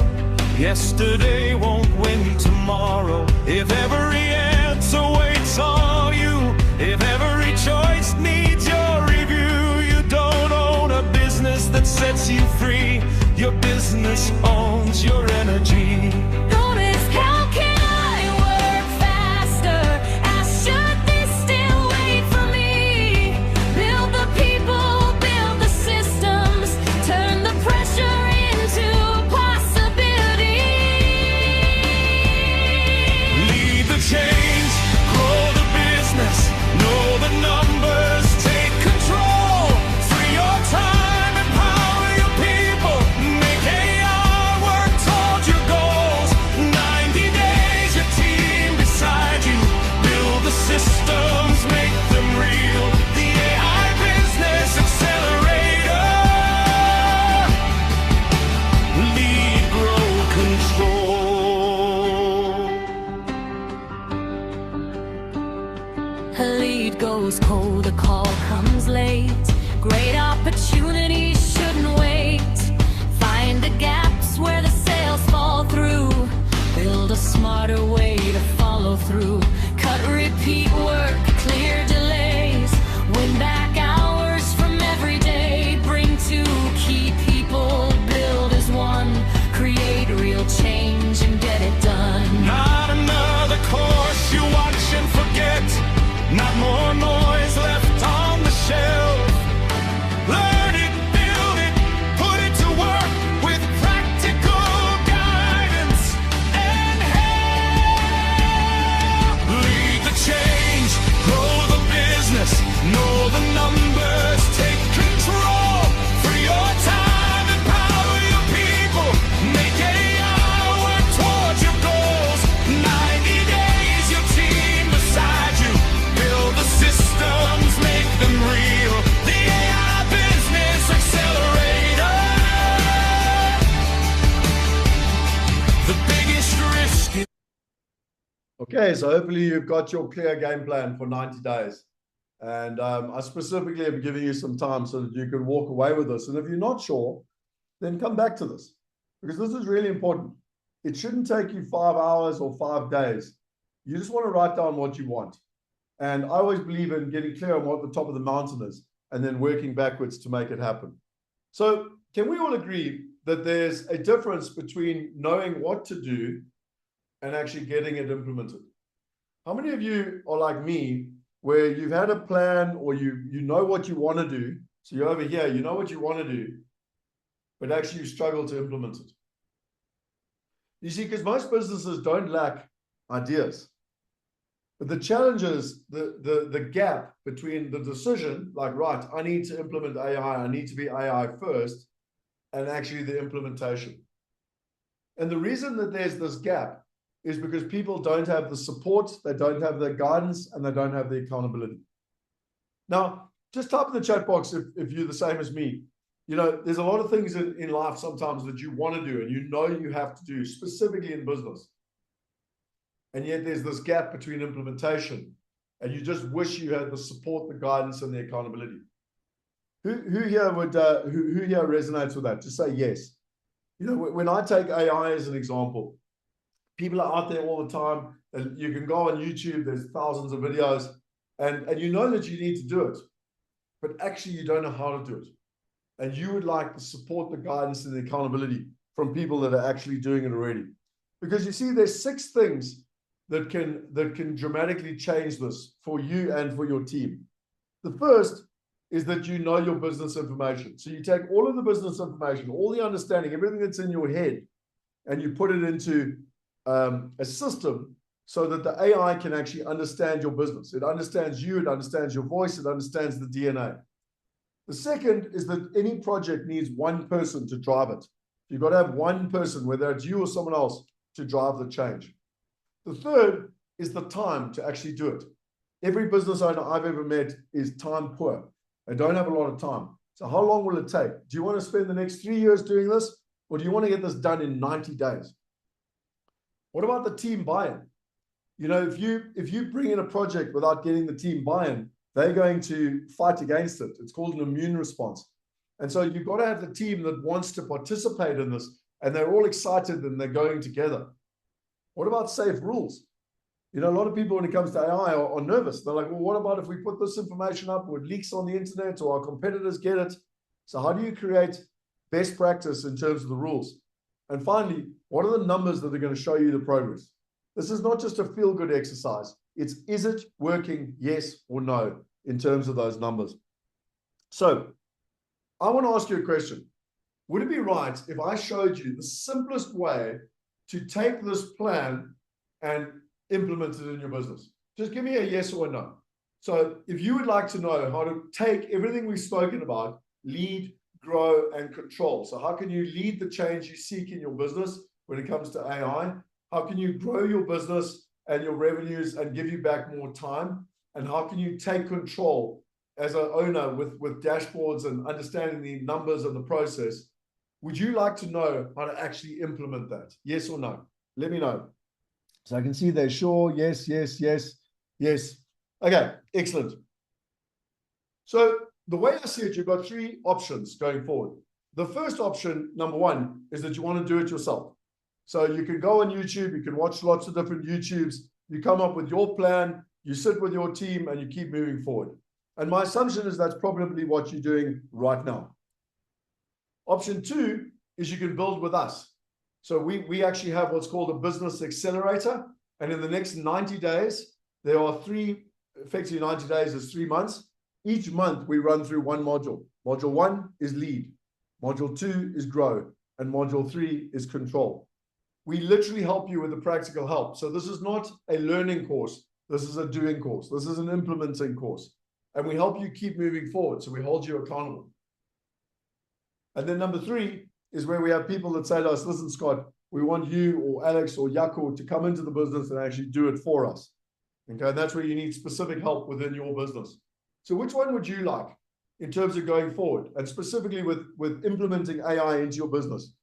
Yesterday won't win tomorrow. If every answer waits on you, if every choice needs your review, you don't own a business that sets you free. Your business owns your energy. Notice how can I work faster? Ask, should they still wait for me? Build the people, build the systems, turn the pressure into possibility. Lead the change, grow the business, know the numbers, take control. Free your time, empower your people, make AI work toward your goals. 90 days, your team beside you, build the systems, make them real. The AI Business Accelerator. Lead, grow, control. A lead goes cold, a call comes late. Great opportunities shouldn't wait. Find the gaps where the sales fall through. Build a smarter way to follow through. Cut repeat work, clear delays. Win back hours from every day. Bring two key people, build as one. Create real change and get it done. Not another course you watch and forget. Not more noise left on the shelf. Learn it, build it, put it to work with practical guidance and help. Lead the change, grow the business, know the numbers, take control. Free your time, empower your people, make AI work towards your goals. 90 days, your team beside you, build the systems, make them real. The AI Business Accelerator. The biggest risk is Okay, so hopefully you've got your clear game plan for 90 days. And I specifically am giving you some time so that you can walk away with this. And if you're not sure, then come back to this, because this is really important. It shouldn't take you 5 hours or 5 days. You just want to write down what you want. And I always believe in getting clear on what the top of the mountain is and then working backwards to make it happen. So can we all agree that there's a difference between knowing what to do and actually getting it implemented? How many of you are like me, where you've had a plan or you know what you want to do? So you're over here, you know what you want to do, but actually you struggle to implement it. You see, because most businesses don't lack ideas. But the challenge is the gap between the decision, like, right, I need to implement AI, I need to be AI first, and actually the implementation. And the reason that there's this gap is because people don't have the support, they don't have the guidance, and they don't have the accountability. Now, just type in the chat box if you're the same as me. You know, there's a lot of things in life sometimes that you want to do and you know you have to do, specifically in business. And yet there's this gap between implementation, and you just wish you had the support, the guidance, and the accountability. Who here would who here resonates with that? Just say yes. You know, when I take AI as an example, People are out there all the time, and you can go on YouTube, there's thousands of videos, and you know that you need to do it, but actually you don't know how to do it. And you would like the support, the guidance, and the accountability from people that are actually doing it already. Because you see, there's 6 things that can dramatically change this for you and for your team. The first is that you know your business information. So you take all of the business information, all the understanding, everything that's in your head, and you put it into a system so that the AI can actually understand your business. It understands you, it understands your voice, it understands the DNA. The second is that any project needs one person to drive it. You've got to have one person, whether it's you or someone else, to drive the change. The third is the time to actually do it. Every business owner I've ever met is time poor. They don't have a lot of time. So how long will it take? Do you want to spend the next 3 years doing this? Or do you want to get this done in 90 days? What about the team buy-in? You know, if you bring in a project without getting the team buy-in, they're going to fight against it. It's called an immune response. And so you've got to have the team that wants to participate in this, and they're all excited and they're going together. What about safe rules? You know, a lot of people when it comes to AI are nervous. They're like, well, what about if we put this information up or it leaks on the internet or our competitors get it? So how do you create best practice in terms of the rules? And finally, what are the numbers that are going to show you the progress? This is not just a feel-good exercise. It's, is it working, yes or no, in terms of those numbers? So I want to ask you a question. Would it be right if I showed you the simplest way to take this plan and implement it in your business? Just give me a yes or a no. So if you would like to know how to take everything we've spoken about, lead, grow, and control. So how can you lead the change you seek in your business when it comes to AI? How can you grow your business and your revenues and give you back more time? And how can you take control as an owner with dashboards and understanding the numbers and the process? Would you like to know how to actually implement that? Yes or no? Let me know. So I can see they're sure, yes, yes, yes, yes. Okay, excellent. So the way I see it, you've got 3 options going forward. The first option, number 1, is that you want to do it yourself. So you can go on YouTube, you can watch lots of different YouTubes, you come up with your plan, you sit with your team, and you keep moving forward. And my assumption is that's probably what you're doing right now. Option 2 is you can build with us. So we actually have what's called a business accelerator. And in the next 90 days, there are 3, effectively 90 days is 3 months. Each month we run through one module. Module 1 is lead. Module 2 is grow. And module 3 is control. We literally help you with the practical help. So this is not a learning course. This is a doing course. This is an implementing course. And we help you keep moving forward. So we hold you accountable. And then number 3 is where we have people that say to us, listen, Scott, we want you or Alex or Jaco to come into the business and actually do it for us. Okay, and that's where you need specific help within your business. So which one would you like in terms of going forward, and specifically with implementing AI into your business?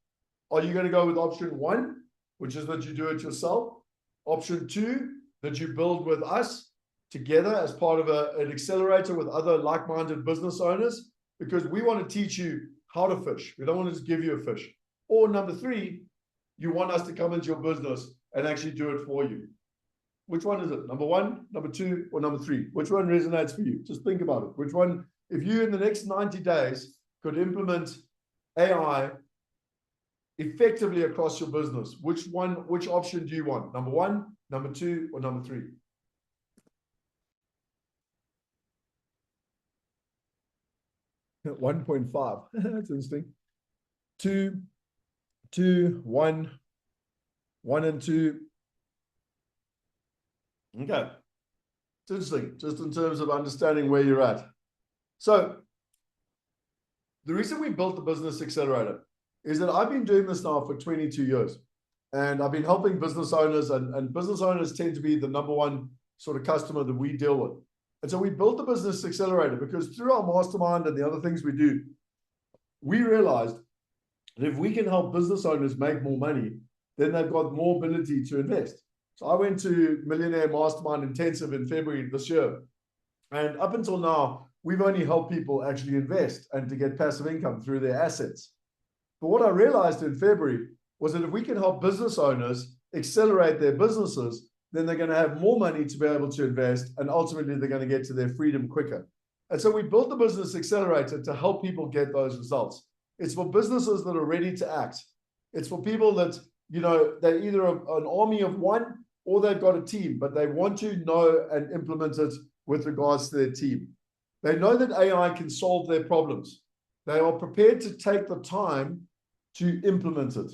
Are you going to go with option 1, which is that you do it yourself? Option 2, that you build with us together as part of an accelerator with other like-minded business owners, because we want to teach you how to fish. We don't want to just give you a fish. Or number 3, you want us to come into your business and actually do it for you. Which one is it? Number 1, number 2, or number 3? Which one resonates for you? Just think about it. Which one, if you in the next 90 days could implement AI effectively across your business, which option do you want? Number 1, number 2, or number 3? At 1.5. That's interesting. 2, 1, 1 and 2. Okay. It's interesting, just in terms of understanding where you're at. So the reason we built the Business Accelerator is that I've been doing this now for 22 years. And I've been helping business owners, and business owners tend to be the number 1 sort of customer that we deal with. And so we built the Business Accelerator because through our mastermind and the other things we do, we realized that if we can help business owners make more money, then they've got more ability to invest. So I went to Millionaire Mastermind Intensive in February this year. And up until now, we've only helped people actually invest and to get passive income through their assets. But what I realized in February was that if we can help business owners accelerate their businesses, then they're going to have more money to be able to invest, and ultimately they're going to get to their freedom quicker. And so we built the Business Accelerator to help people get those results. It's for businesses that are ready to act. It's for people that, they're either an army of one or they've got a team, but they want to know and implement it with regards to their team. They know that AI can solve their problems. They are prepared to take the time to implement it.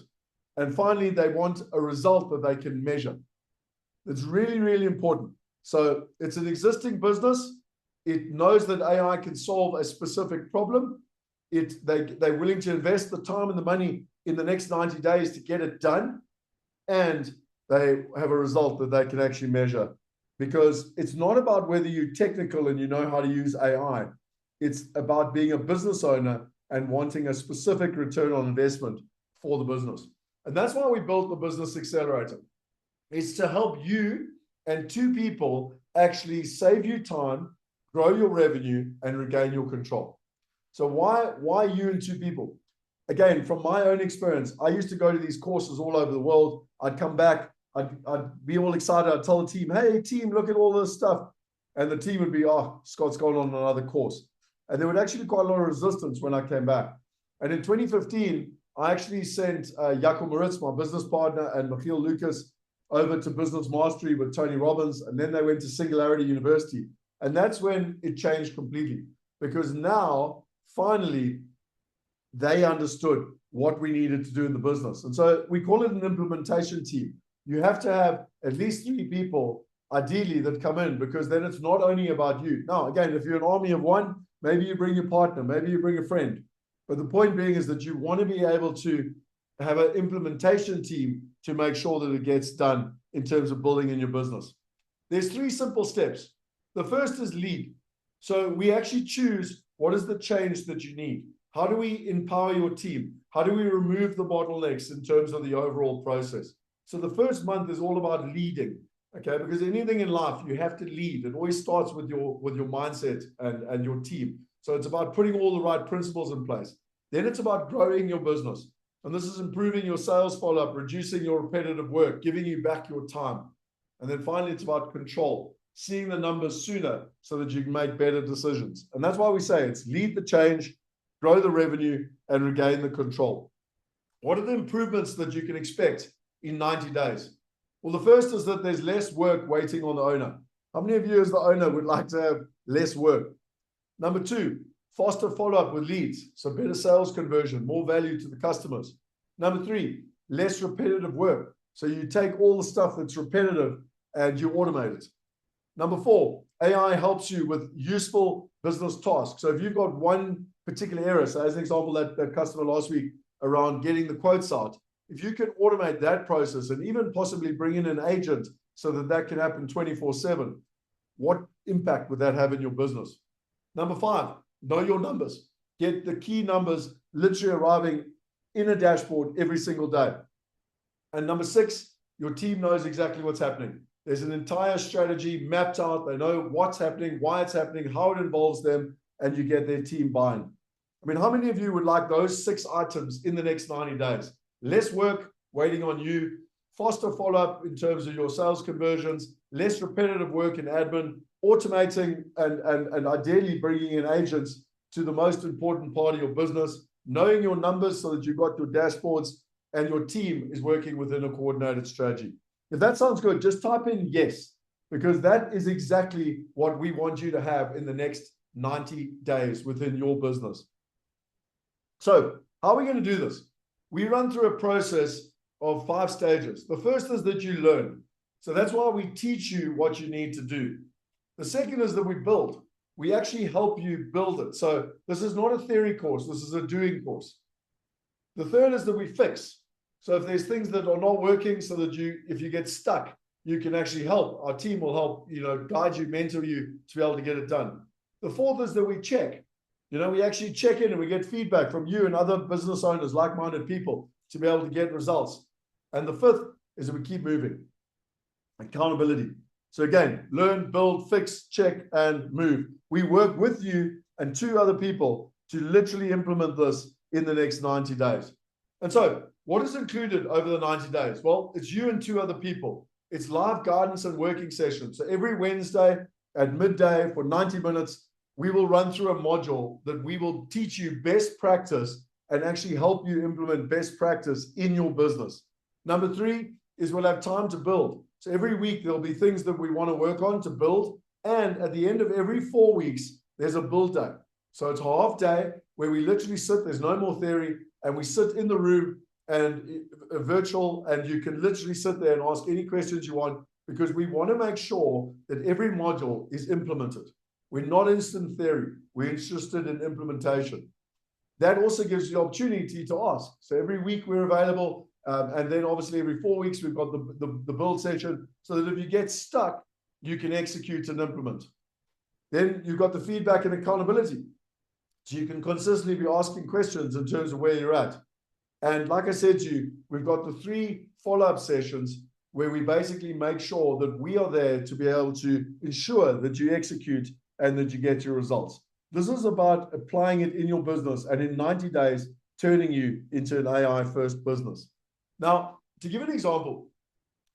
And finally, they want a result that they can measure. It's really, really important. So it's an existing business. It knows that AI can solve a specific problem. They're willing to invest the time and the money in the next 90 days to get it done. And they have a result that they can actually measure. Because it's not about whether you're technical and you know how to use AI. It's about being a business owner and wanting a specific return on investment for the business. And that's why we built the Business Accelerator. It's to help you and two people actually save you time, grow your revenue, and regain your control. So why you and two people? Again, from my own experience, I used to go to these courses all over the world. I'd come back, I'd be all excited. I'd tell the team, hey, team, look at all this stuff. And the team would be, oh, Scott's gone on another course. And there would actually be quite a lot of resistance when I came back. And in 2015, I actually sent Jaco Moritz, my business partner, and Michiel Lucas over to Business Mastery with Tony Robbins. And then they went to Singularity University. And that's when it changed completely. Because now, finally, they understood what we needed to do in the business. And so we call it an implementation team. You have to have at least 3 people, ideally, that come in, because then it's not only about you. Now, again, if you're an army of one, maybe you bring your partner, maybe you bring a friend. But the point being is that you want to be able to have an implementation team to make sure that it gets done in terms of building in your business. There's 3 simple steps. The first is lead. So we actually choose what is the change that you need. How do we empower your team? How do we remove the bottlenecks in terms of the overall process? So the first month is all about leading, okay? Because anything in life, you have to lead. It always starts with your mindset and your team. So it's about putting all the right principles in place. Then it's about growing your business. And this is improving your sales follow-up, reducing your repetitive work, giving you back your time. And then finally, it's about control, seeing the numbers sooner so that you can make better decisions. And that's why we say it's lead the change, grow the revenue, and regain the control. What are the improvements that you can expect in 90 days? Well, the first is that there's less work waiting on the owner. How many of you as the owner would like to have less work? Number 2, faster follow-up with leads. So better sales conversion, more value to the customers. Number 3, less repetitive work. So you take all the stuff that's repetitive and you automate it. Number 4, AI helps you with useful business tasks. So if you've got one particular area, so as an example, that customer last week around getting the quotes out, if you can automate that process and even possibly bring in an agent so that that can happen 24/7, what impact would that have in your business? Number 5, know your numbers. Get the key numbers literally arriving in a dashboard every single day. And number 6, your team knows exactly what's happening. There's an entire strategy mapped out. They know what's happening, why it's happening, how it involves them, and you get their team buy-in. I mean, how many of you would like those 6 items in the next 90 days? Less work waiting on you, faster follow-up in terms of your sales conversions, less repetitive work in admin, automating and ideally bringing in agents to the most important part of your business, knowing your numbers so that you've got your dashboards and your team is working within a coordinated strategy. If that sounds good, just type in yes, because that is exactly what we want you to have in the next 90 days within your business. So how are we going to do this? We run through a process of 5 stages. The first is that you learn. So that's why we teach you what you need to do. The second is that we build. We actually help you build it. So this is not a theory course. This is a doing course. The third is that we fix. So if there's things that are not working, so that if you get stuck, you can actually help. Our team will help, guide you, mentor you to be able to get it done. The fourth is that we check. We actually check in and we get feedback from you and other business owners, like-minded people, to be able to get results. And the fifth is that we keep moving. Accountability. So again, learn, build, fix, check, and move. We work with you and 2 other people to literally implement this in the next 90 days. And so what is included over the 90 days? Well, it's you and 2 other people. It's live guidance and working sessions. So every Wednesday at midday for 90 minutes, we will run through a module that we will teach you best practice and actually help you implement best practice in your business. Number 3 is we'll have time to build. So every week there'll be things that we want to work on to build. And at the end of every 4 weeks, there's a build day. So it's a half day where we literally sit, there's no more theory, and we sit in the room and virtual, and you can literally sit there and ask any questions you want, because we want to make sure that every module is implemented. We're not interested in theory. We're interested in implementation. That also gives you the opportunity to ask. So every week we're available. And then obviously every 4 weeks, we've got the build session, so that if you get stuck, you can execute and implement. Then you've got the feedback and accountability. So you can consistently be asking questions in terms of where you're at. And like I said to you, we've got the 3 follow-up sessions where we basically make sure that we are there to be able to ensure that you execute and that you get your results. This is about applying it in your business and in 90 days, turning you into an AI-first business. Now, to give an example,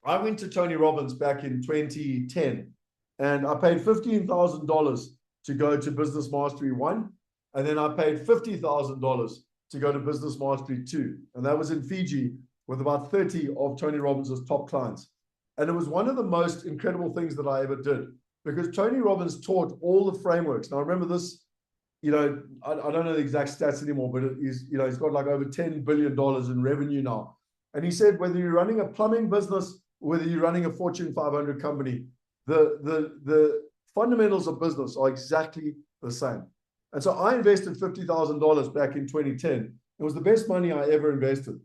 I went to Tony Robbins back in 2010, and I paid $15,000 to go to Business Mastery 1, and then I paid $50,000 to go to Business Mastery 2. And that was in Fiji with about 30 of Tony Robbins' top clients. And it was one of the most incredible things that I ever did, because Tony Robbins taught all the frameworks. Now, remember this, I don't know the exact stats anymore, but he's got like over $10 billion in revenue now. And he said, whether you're running a plumbing business, whether you're running a Fortune 500 company, the fundamentals of business are exactly the same. And so I invested $50,000 back in 2010. It was the best money I ever invested.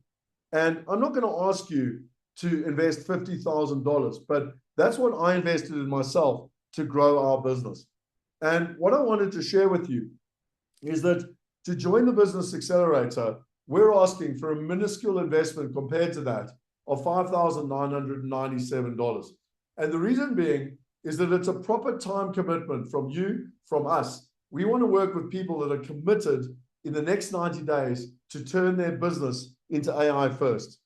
And I'm not going to ask you to invest $50,000, but that's what I invested in myself to grow our business. And what I wanted to share with you is that to join the Business Accelerator, we're asking for a minuscule investment compared to that of $5,997. And the reason being is that it's a proper time commitment from you, from us. We want to work with people that are committed in the next 90 days to turn their business into AI first.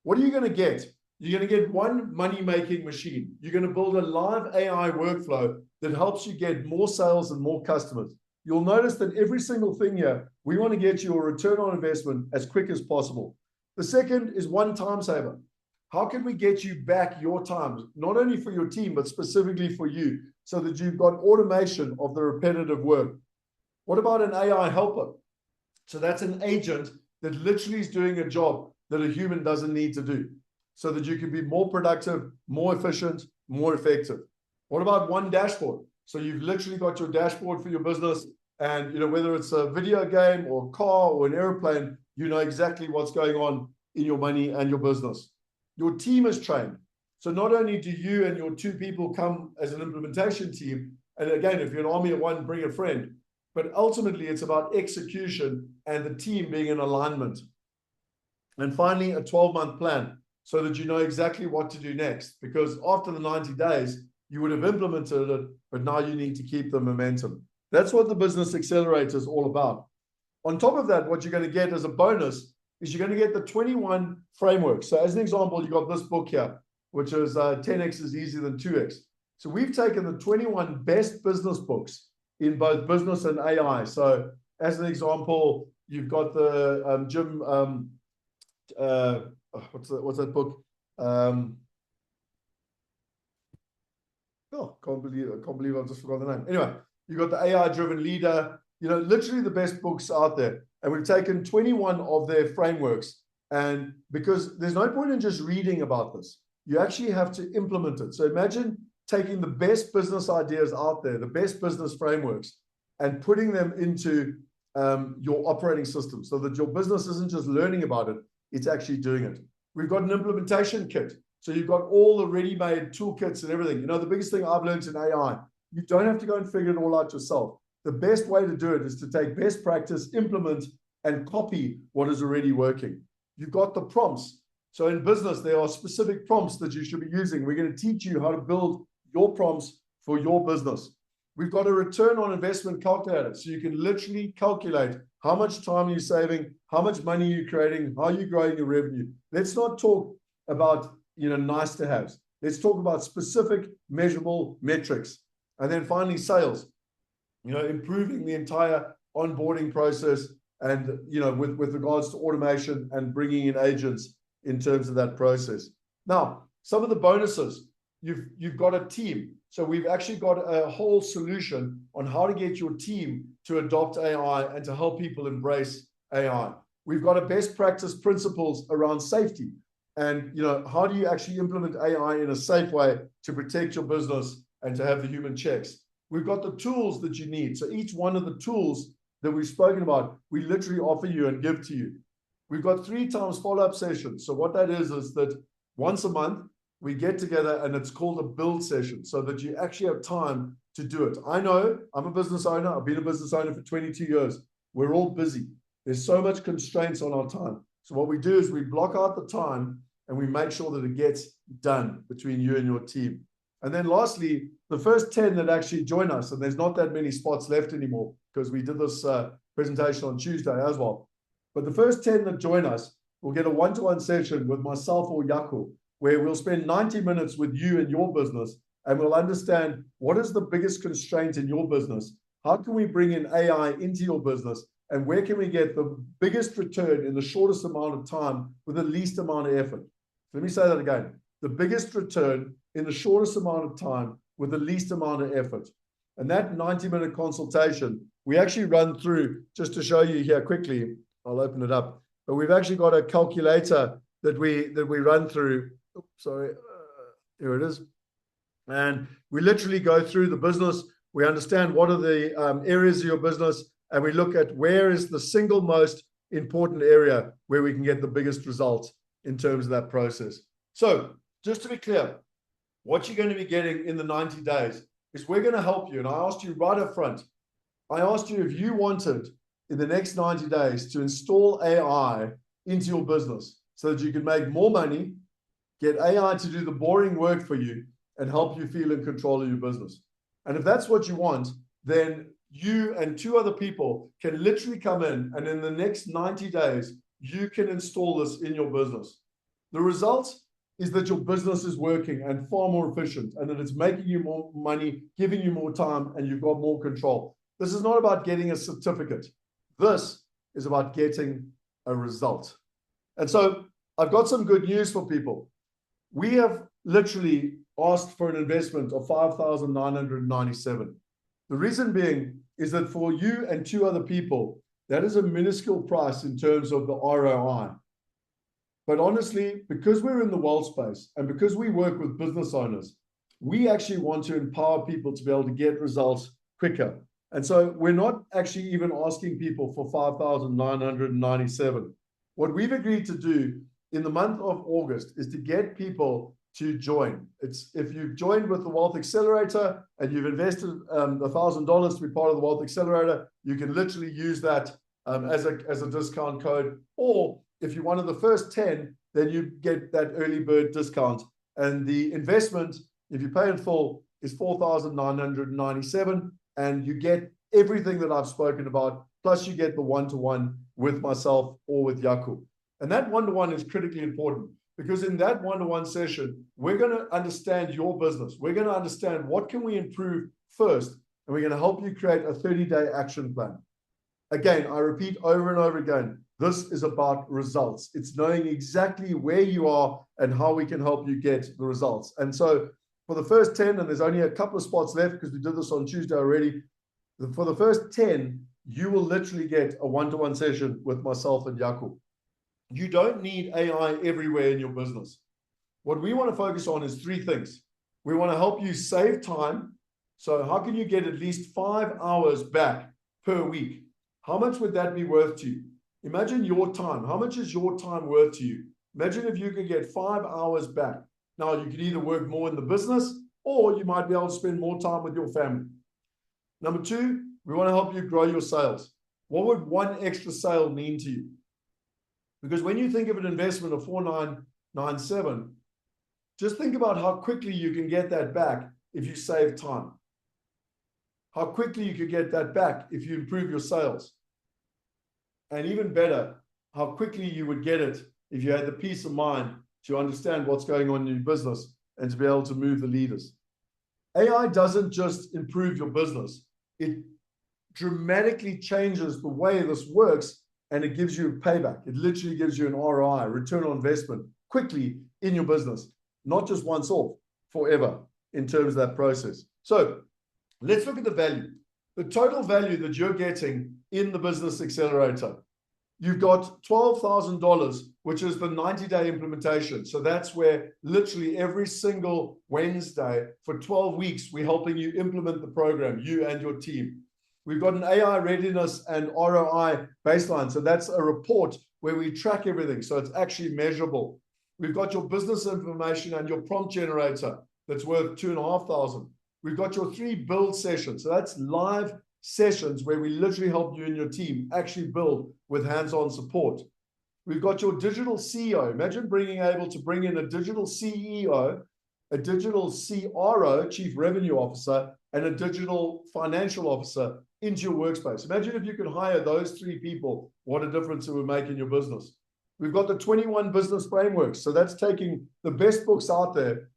What are you going to get? You're going to get one money-making machine. You're going to build a live AI workflow that helps you get more sales and more customers. You'll notice that every single thing here, we want to get you a return on investment as quick as possible. The second is one time saver. How can we get you back your time, not only for your team, but specifically for you, so that you've got automation of the repetitive work? What about an AI helper? So that's an agent that literally is doing a job that a human doesn't need to do, so that you can be more productive, more efficient, more effective. What about one dashboard? So you've literally got your dashboard for your business, and whether it's a video game or a car or an airplane, you know exactly what's going on in your money and your business. Your team is trained. So not only do you and your 2 people come as an implementation team, and again, if you're an army of one, bring a friend, but ultimately it's about execution and the team being in alignment. And finally, a 12-month plan, so that you know exactly what to do next, because after the 90 days, you would have implemented it, but now you need to keep the momentum. That's what the Business Accelerator is all about. On top of that, what you're going to get as a bonus is you're going to get the 21 frameworks. So as an example, you got this book here, which is 10x is easier than 2x. So we've taken the 21 best business books in both business and AI. So as an example, you've got the Jim, what's that book? Can't believe I just forgot the name. Anyway, you got the AI-driven leader, literally the best books out there. And we've taken 21 of their frameworks. And because there's no point in just reading about this, you actually have to implement it. So imagine taking the best business ideas out there, the best business frameworks, and putting them into your operating system, so that your business isn't just learning about it, it's actually doing it. We've got an implementation kit. So you've got all the ready-made toolkits and everything. The biggest thing I've learned in AI, you don't have to go and figure it all out yourself. The best way to do it is to take best practice, implement, and copy what is already working. You've got the prompts. So in business, there are specific prompts that you should be using. We're going to teach you how to build your prompts for your business. We've got a return on investment calculator. So you can literally calculate how much time you're saving, how much money you're creating, how you're growing your revenue. Let's not talk about, nice to haves. Let's talk about specific measurable metrics. And then finally, sales, improving the entire onboarding process and, with regards to automation and bringing in agents in terms of that process. Now, some of the bonuses, you've got a team. So we've actually got a whole solution on how to get your team to adopt AI and to help people embrace AI. We've got a best practice principles around safety. And, how do you actually implement AI in a safe way to protect your business and to have the human checks? We've got the tools that you need. So each one of the tools that we've spoken about, we literally offer you and give to you. We've got 3 times follow-up sessions. So what that is that once a month, we get together and it's called a build session so that you actually have time to do it. I know I'm a business owner. I've been a business owner for 22 years. We're all busy. There's so much constraints on our time. So what we do is we block out the time and we make sure that it gets done between you and your team. And then lastly, the first 10 that actually join us, and there's not that many spots left anymore because we did this presentation on Tuesday as well. But the first 10 that join us will get a one-to-one session with myself or Jaco, where we'll spend 90 minutes with you and your business, and we'll understand what is the biggest constraint in your business. How can we bring in AI into your business? And where can we get the biggest return in the shortest amount of time with the least amount of effort? Let me say that again. The biggest return in the shortest amount of time with the least amount of effort. And that 90-minute consultation, we actually run through, just to show you here quickly, I'll open it up, but we've actually got a calculator that we run through. Oops, sorry, here it is. And we literally go through the business. We understand what are the areas of your business, and we look at where is the single most important area where we can get the biggest results in terms of that process. So just to be clear, what you're going to be getting in the 90 days is we're going to help you. And I asked you right up front, I asked you if you wanted in the next 90 days to install AI into your business so that you can make more money, get AI to do the boring work for you, and help you feel in control of your business. And if that's what you want, then you and 2 other people can literally come in, and in the next 90 days, you can install this in your business. The result is that your business is working and far more efficient, and that it's making you more money, giving you more time, and you've got more control. This is not about getting a certificate. This is about getting a result. And so I've got some good news for people. We have literally asked for an investment of $5,997. The reason being is that for you and 2 other people, that is a minuscule price in terms of the ROI. But honestly, because we're in the world space and because we work with business owners, we actually want to empower people to be able to get results quicker. And so we're not actually even asking people for $5,997. What we've agreed to do in the month of August is to get people to join. It's if you've joined with the Wealth Accelerator and you've invested $1,000 to be part of the Wealth Accelerator, you can literally use that as a discount code. Or if you're one of the first 10, then you get that early bird discount. And the investment, if you pay in full, is $4,997, and you get everything that I've spoken about, plus you get the one-to-one with myself or with Jaco. And that one-to-one is critically important, because in that one-to-one session, we're going to understand your business. We're going to understand what can we improve first, and we're going to help you create a 30-day action plan. Again, I repeat over and over again, this is about results. It's knowing exactly where you are and how we can help you get the results. And so for the first 10, and there's only a couple of spots left because we did this on Tuesday already, for the first 10, you will literally get a one-to-one session with myself and Jaco. You don't need AI everywhere in your business. What we want to focus on is 3 things. We want to help you save time. So how can you get at least 5 hours back per week? How much would that be worth to you? Imagine your time. How much is your time worth to you? Imagine if you could get 5 hours back. Now, you could either work more in the business, or you might be able to spend more time with your family. Number 2, we want to help you grow your sales. What would 1 extra sale mean to you? Because when you think of an investment of $4,997, just think about how quickly you can get that back if you save time. how quickly you could get that back if you improve your sales. And even better, how quickly you would get it if you had the peace of mind to understand what's going on in your business and to be able to move the leaders. AI doesn't just improve your business. It dramatically changes the way this works, and it gives you a payback. It literally gives you an ROI, return on investment, quickly in your business, not just once off, forever in terms of that process. So let's look at the value. The total value that you're getting in the Business Accelerator. You've got $12,000, which is the 90-day implementation. So that's where literally every single Wednesday for 12 weeks, we're helping you implement the program, you and your team. We've got an AI readiness and ROI baseline. So that's a report where we track everything. So it's actually measurable. We've got your business information and your prompt generator that's worth $2,500. We've got your 3 build sessions. So that's live sessions where we literally help you and your team actually build with hands-on support. We've got your digital CEO. Imagine able to bring in a digital CEO, a digital CRO, Chief Revenue Officer, and a digital financial officer into your workspace. Imagine if you could hire those 3 people, what a difference it would make in your business. We've got the 21 business frameworks. So that's taking the best books out there,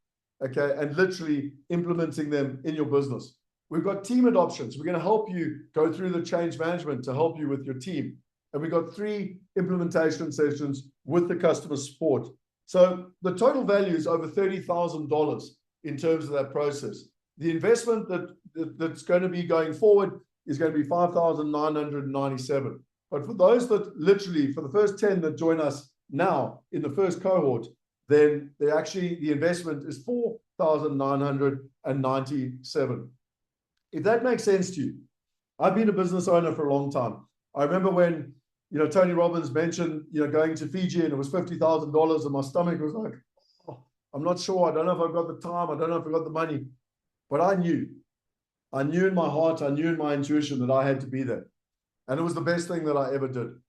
okay, and literally implementing them in your business. We've got team adoptions. We're going to help you go through the change management to help you with your team. And we've got 3 implementation sessions with the customer support. So the total value is over $30,000 in terms of that process. The investment that's going to be going forward is going to be $5,997. But for those that literally, for the first 10 that join us now in the first cohort, then the investment is $4,997. If that makes sense to you, I've been a business owner for a long time. I remember when, Tony Robbins mentioned, going to Fiji and it was $50,000 and my stomach was like, oh, I'm not sure. I don't know if I've got the time. I don't know if I've got the money. But I knew in my heart, I knew in my intuition that I had to be there. And it was the best thing that I ever did.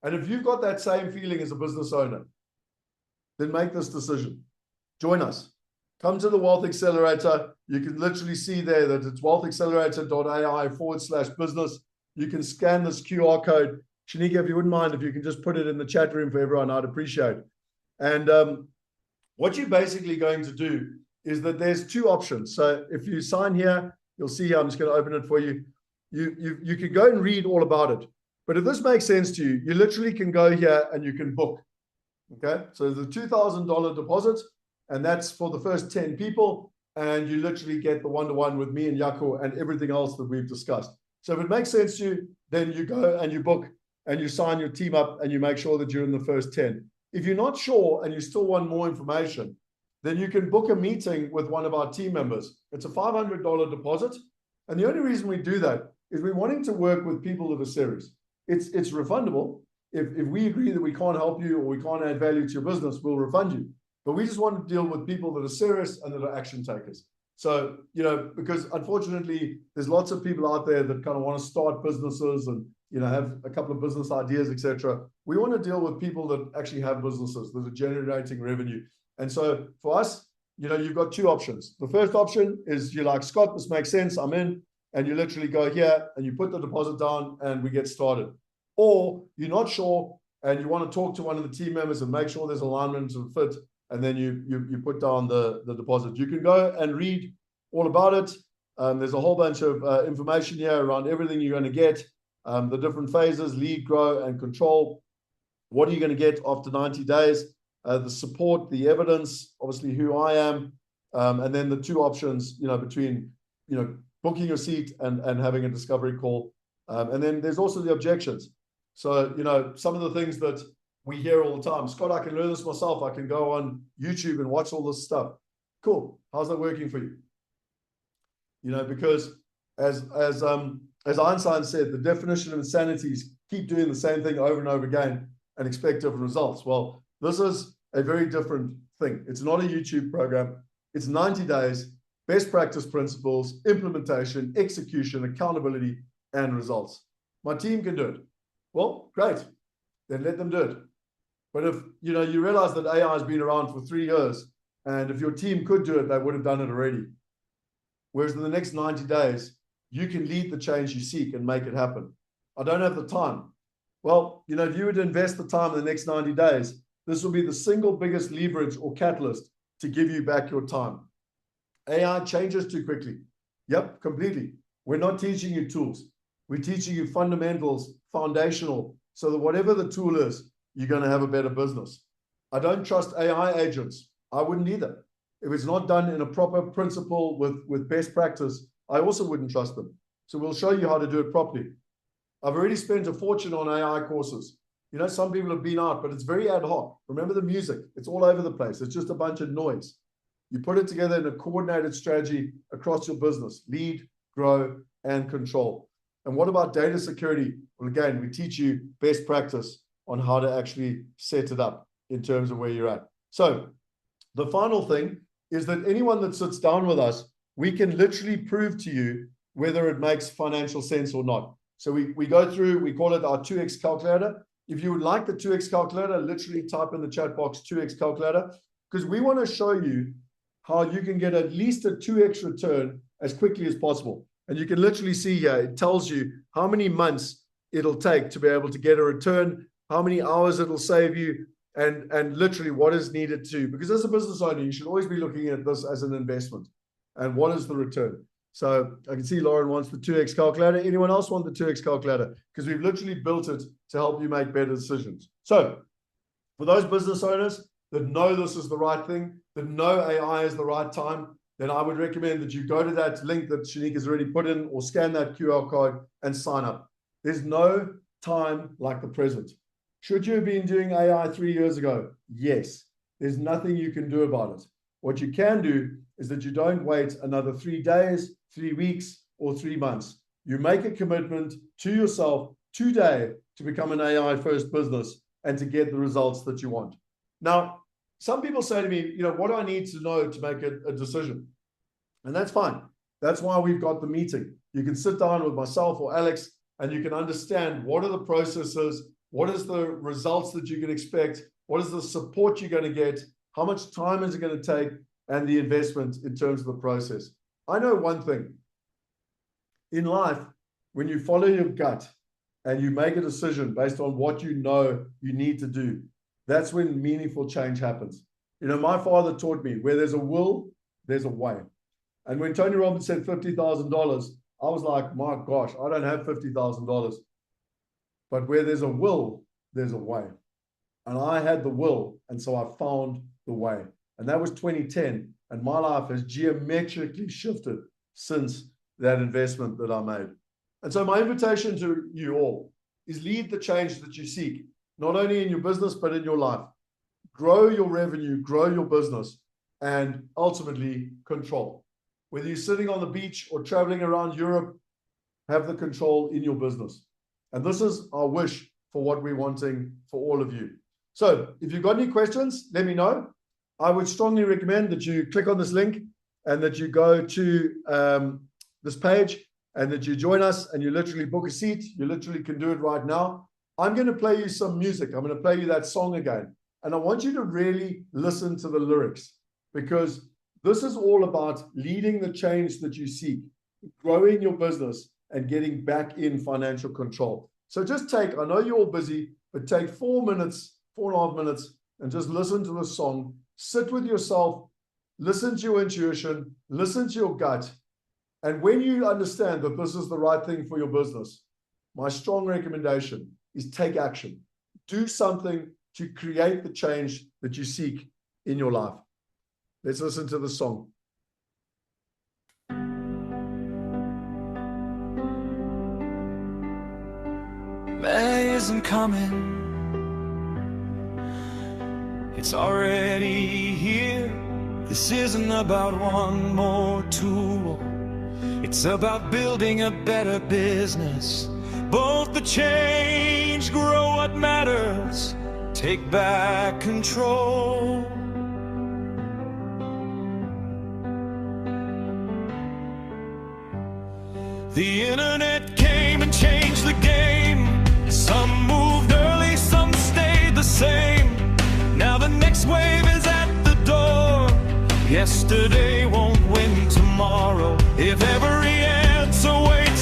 And if you've got that same feeling as a business owner, then make this decision. Join us. Come to the Wealth Accelerator. You can literally see there that it's wealthaccelerator.ai/business. You can scan this QR code. Shanika, if you wouldn't mind, if you can just put it in the chat room for everyone, I'd appreciate it. And what you're basically going to do is that there's 2 options. So if you sign here, you'll see here, I'm just going to open it for you. You can go and read all about it. But if this makes sense to you, you literally can go here and you can book. Okay, so the $2,000 deposit, and that's for the first 10 people, and you literally get the one-to-one with me and Jaco and everything else that we've discussed. So if it makes sense to you, then you go and you book and you sign your team up and you make sure that you're in the first 10. If you're not sure and you still want more information, then you can book a meeting with one of our team members. It's a $500 deposit. And the only reason we do that is we're wanting to work with people that are serious. It's refundable. If we agree that we can't help you or we can't add value to your business, we'll refund you. But we just want to deal with people that are serious and that are action takers. So, because unfortunately, there's lots of people out there that kind of want to start businesses and, have a couple of business ideas, etc. We want to deal with people that actually have businesses that are generating revenue. And so for us, you've got 2 options. The first option is you're like, Scott, this makes sense. I'm in. And you literally go here and you put the deposit down and we get started. Or you're not sure and you want to talk to one of the team members and make sure there's alignment and fit. And then you put down the deposit. You can go and read all about it. There's a whole bunch of information here around everything you're going to get, the different phases, lead, grow, and control. What are you going to get after 90 days? The support, the evidence, obviously who I am, and then the 2 options, between, booking your seat and having a discovery call. And then there's also the objections. So, some of the things that we hear all the time, Scott, I can learn this myself. I can go on YouTube and watch all this stuff. Cool. How's that working for you? Because as Einstein said, the definition of insanity is keep doing the same thing over and over again and expect different results. Well, this is a very different thing. It's not a YouTube program. It's 90 days, best practice principles, implementation, execution, accountability, and results. My team can do it. Well, great. Then let them do it. But if you realize that AI has been around for 3 years, and if your team could do it, they would have done it already. Whereas in the next 90 days, you can lead the change you seek and make it happen. I don't have the time. Well, you know, if you were to invest the time in the next 90 days, this will be the single biggest leverage or catalyst to give you back your time. AI changes too quickly. Yep, completely. We're not teaching you tools. We're teaching you fundamentals, foundational, so that whatever the tool is, you're going to have a better business. I don't trust AI agents. I wouldn't either. If it's not done in a proper principle with best practice, I also wouldn't trust them. So we'll show you how to do it properly. I've already spent a fortune on AI courses. You know, some people have been out, but it's very ad hoc. Remember the music. It's all over the place. It's just a bunch of noise. You put it together in a coordinated strategy across your business. Lead, grow, and control. And what about data security? Well, again, we teach you best practice on how to actually set it up in terms of where you're at. So the final thing is that anyone that sits down with us, we can literally prove to you whether it makes financial sense or not. So we go through, we call it our 2x calculator. If you would like the 2x calculator, literally type in the chat box 2x calculator, because we want to show you how you can get at least a 2x return as quickly as possible. And you can literally see here, it tells you how many months it'll take to be able to get a return, how many hours it'll save you, and literally what is needed to, because as a business owner, you should always be looking at this as an investment. And what is the return? So I can see Lauren wants the 2x calculator. Anyone else want the 2x calculator? Because we've literally built it to help you make better decisions. So for those business owners that know this is the right thing, that know AI is the right time, then I would recommend that you go to that link that Shanique has already put in or scan that QR code and sign up. There's no time like the present. Should you have been doing AI 3 years ago? Yes. There's nothing you can do about it. What you can do is that you don't wait another 3 days, 3 weeks, or 3 months. You make a commitment to yourself today to become an AI first business and to get the results that you want. Now, some people say to me, you know, what do I need to know to make a decision? And that's fine. That's why we've got the meeting. You can sit down with myself or Alex and you can understand what are the processes, what is the results that you can expect, what is the support you're going to get, how much time is it going to take, and the investment in terms of the process. I know one thing. In life, when you follow your gut and you make a decision based on what you know you need to do, that's when meaningful change happens. You know, my father taught me, where there's a will, there's a way. And when Tony Robbins said $50,000, I was like, my gosh, I don't have $50,000. But where there's a will, there's a way. And I had the will, and so I found the way. And that was 2010. And my life has geometrically shifted since that investment that I made. And so my invitation to you all is lead the change that you seek, not only in your business, but in your life. Grow your revenue, grow your business, and ultimately control. Whether you're sitting on the beach or traveling around Europe, have the control in your business. And this is our wish for what we're wanting for all of you. So if you've got any questions, let me know. I would strongly recommend that you click on this link and that you go to this page and that you join us and you literally book a seat. You literally can do it right now. I'm going to play you some music. I'm going to play you that song again. And I want you to really listen to the lyrics, because this is all about leading the change that you seek, growing your business and getting back in financial control. So just take, I know you're all busy, but take 4 minutes, 4.5 minutes, and just listen to the song. Sit with yourself, listen to your intuition, listen to your gut. And when you understand that this is the right thing for your business, my strong recommendation is take action. Do something to create the change that you seek in your life. Let's listen to the song. May isn't coming. It's already here. This isn't about one more tool. It's about building a better business. Both the change, grow what matters, take back control. The internet came and changed the game. Some moved early, some stayed the same. Now the next wave is at the door. Yesterday won't win tomorrow. If every answer waits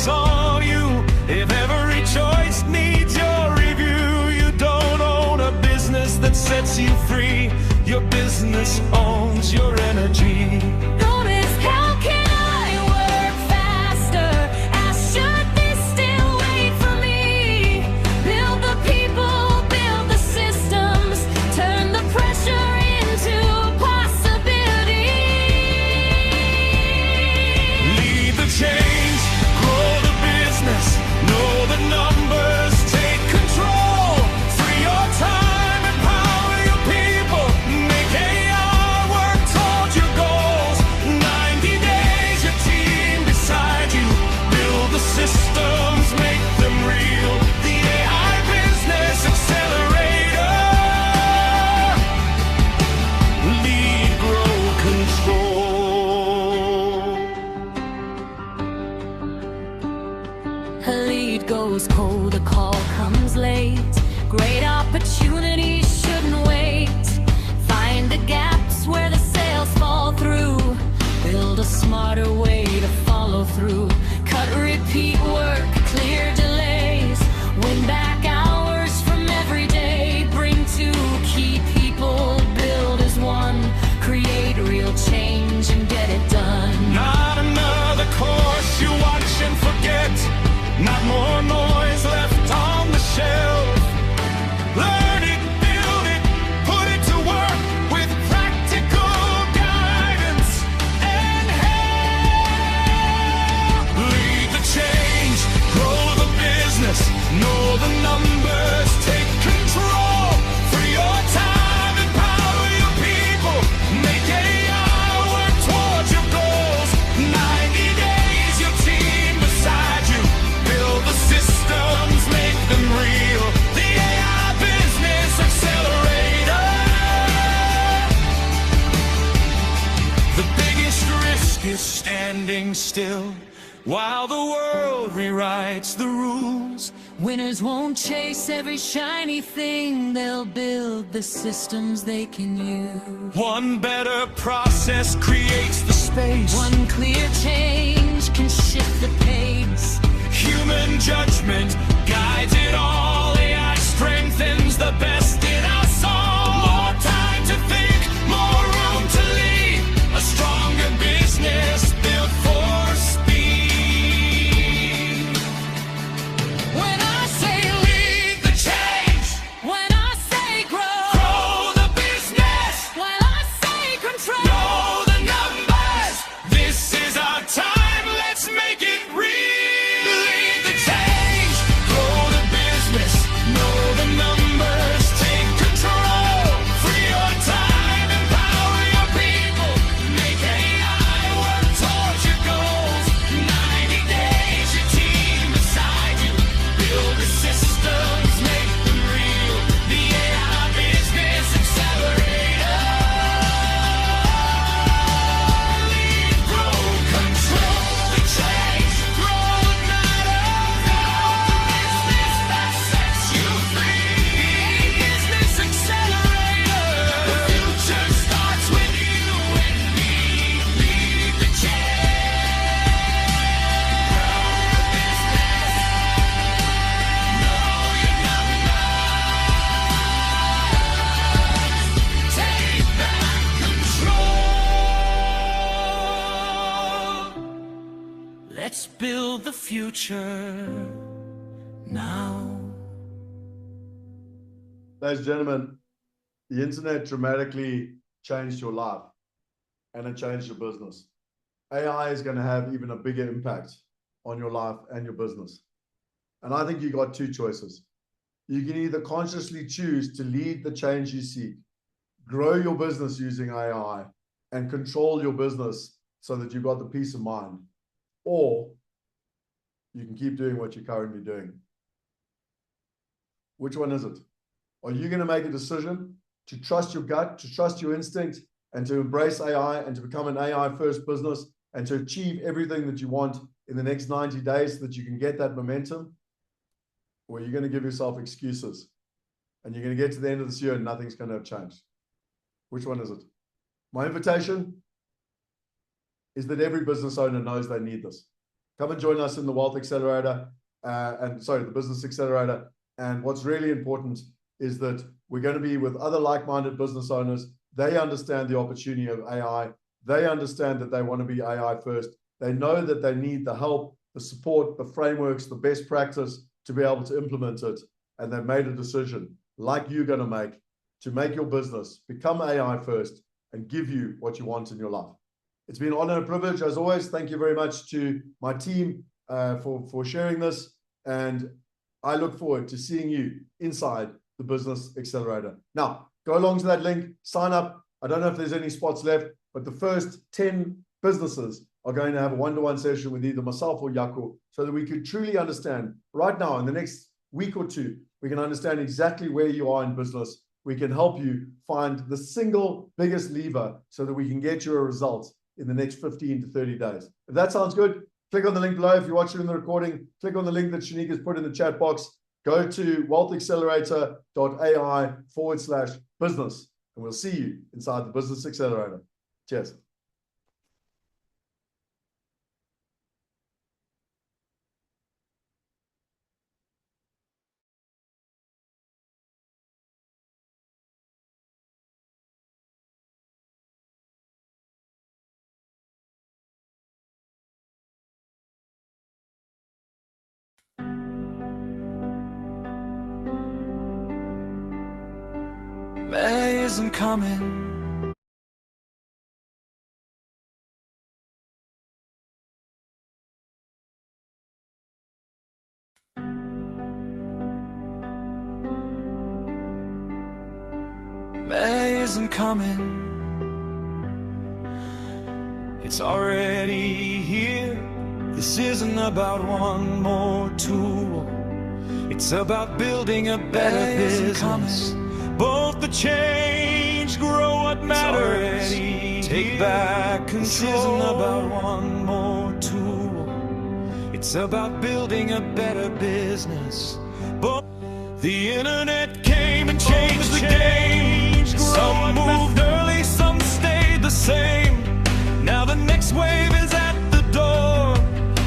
night goes cold, a call comes late. Great opportunities shouldn't wait. Find the gaps where the sails fall through. Build a smarter way to follow through. Cut, repeat work, clear delays. Win back hours from every day. Bring two key people, build as one. Create real change and get it done. Not another course you watch and forget. Not more noise left on the shelf. Learn it, build it, put it to work with practical guidance and help. Lead the change, grow the business, know the numbers, take control. Free your time, empower your people, make AI work towards your goals. 90 days, your team beside you, build the systems, make them real. The AI Business Accelerator. The biggest risk is standing still while the world rewrites the rules. Winners won't chase every shiny thing. They'll build the systems they can use. One better process creates the space. One clear change can shift the pace. Human judgment guides it all. AI strengthens the best in us all. More time to think, more room to lead. A stronger business built for speed. When I say Lead the change, when I say grow, grow the business, when I say control, know the numbers. This is our time, let's make it real. Lead the change, grow the business, know the numbers, take control. Free your time, empower your people, make AI work towards your goals. 90 days, your team beside you, build the systems, make them real. The AI Business Accelerator. Lead, grow, control the change, grow what matters. Business that sets you free. Business Accelerator. The future starts with you and me. Lead the change. Grow the business. Know your numbers. Take back control. Let's build the future now. Ladies and gentlemen, the internet dramatically changed your life and it changed your business. AI is going to have even a bigger impact on your life and your business. And I think you got two choices. You can either consciously choose to lead the change you seek, grow your business using AI, and control your business so that you've got the peace of mind, or you can keep doing what you're currently doing. Which one is it? Are you going to make a decision to trust your gut, to trust your instinct, and to embrace AI and to become an AI-first business and to achieve everything that you want in the next 90 days so that you can get that momentum? Or are you going to give yourself excuses and you're going to get to the end of this year and nothing's going to have changed? Which one is it? My invitation is that every business owner knows they need this. Come and join us in the Wealth Accelerator, the Business Accelerator. And what's really important is that we're going to be with other like-minded business owners. They understand the opportunity of AI. They understand that they want to be AI first. They know that they need the help, the support, the frameworks, the best practice to be able to implement it. And they've made a decision, like you're going to make your business become AI first and give you what you want in your life. It's been an honor and a privilege, as always. Thank you very much to my team for sharing this. And I look forward to seeing you inside the Business Accelerator. Now, go along to that link, sign up. I don't know if there's any spots left, but the first 10 businesses are going to have a one-to-one session with either myself or Jaco so that we could truly understand right now in the next week or two, we can understand exactly where you are in business. We can help you find the single biggest lever so that we can get you a result in the next 15 to 30 days. If that sounds good, click on the link below. If you're watching in the recording, click on the link that Shanique has put in the chat box. Go to wealthaccelerator.ai/business, and we'll see you inside the Business Accelerator. Cheers. May isn't coming. May isn't coming. It's already here. This isn't about one more tool. It's about building a better business. Both the change, grow what matters. Take back control. This isn't about one more tool. It's about building a better business. But the internet came and changed the game. Some moved early, some stayed the same. Now the next wave is at the door.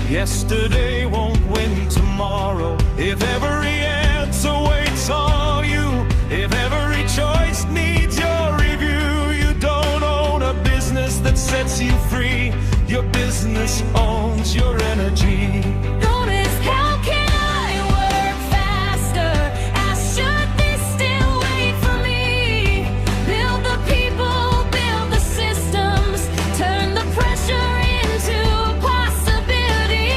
Yesterday won't win tomorrow. If every answer waits on you, if every choice needs your review, you don't own a business that sets you free. Your business owns your energy. Notice, how can I work faster? Ask, should they still wait for me? Build the people, build the systems, turn the pressure into possibility.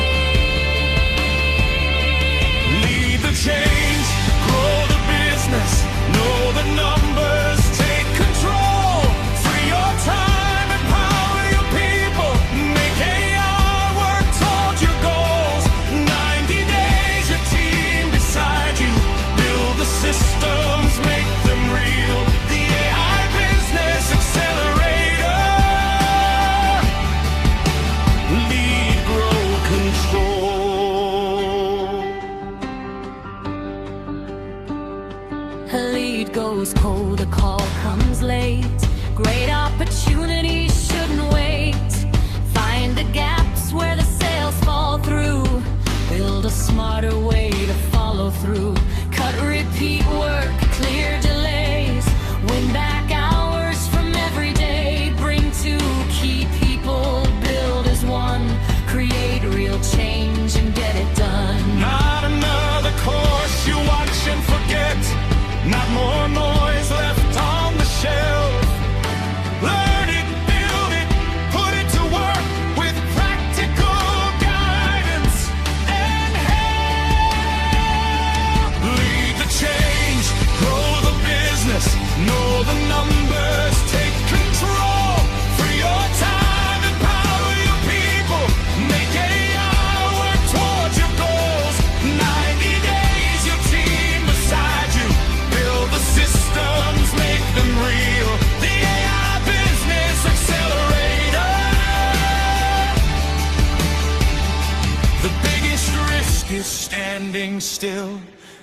Lead the change, grow the business, know the numbers, take control. Free your time, empower your people, make AI work towards your goals. 90 days, your team beside you, build the systems, make them real. The AI Business Accelerator. Lead, grow, control. A lead goes cold, a call comes late. Great opportunities shouldn't wait. Find the gaps where the sales fall through. Build a smarter way to follow through. Cut repeat work, clear delays. Win back hours from every day. Bring two key people, build as one. Create real change and get it done. Not another course you watch and forget. Not more noise left on the shelf. Learn it, build it, put it to work with practical guidance and help. Lead the change, grow the business, know the numbers, take control. Free your time, empower your people, make AI work towards your goals. 90 days, your team beside you, build the systems, make them real. The AI Business Accelerator. The biggest risk is standing still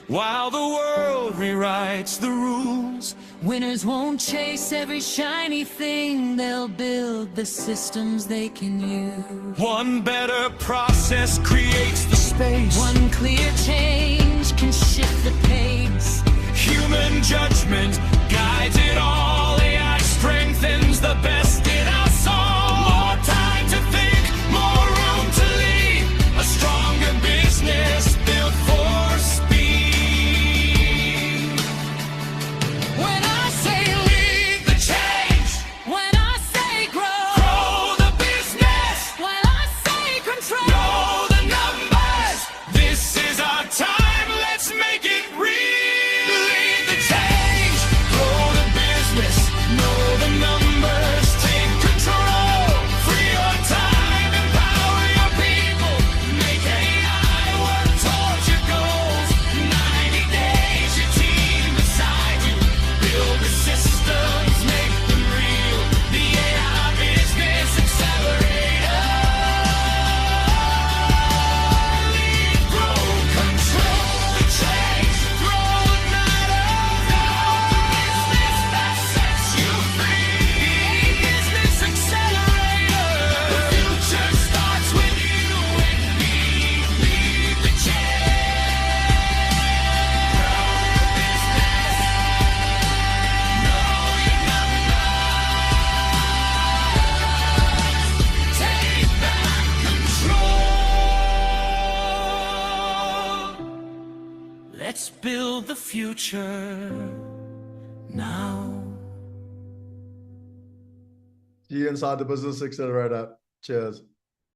while the world rewrites the rules. Winners won't chase every shiny thing. They'll build the systems they can use. One better process creates the space. One clear change can shift the pace. Human judgment guides it all. AI strengthens the best in us all. More time to think, more room to lead. A stronger business built for speed. When I say Lead the change, when I say grow, grow the business, when I say control, know the numbers. This is our time, let's make it real. Lead the change, build the future now. See you inside the Business Accelerator. Cheers.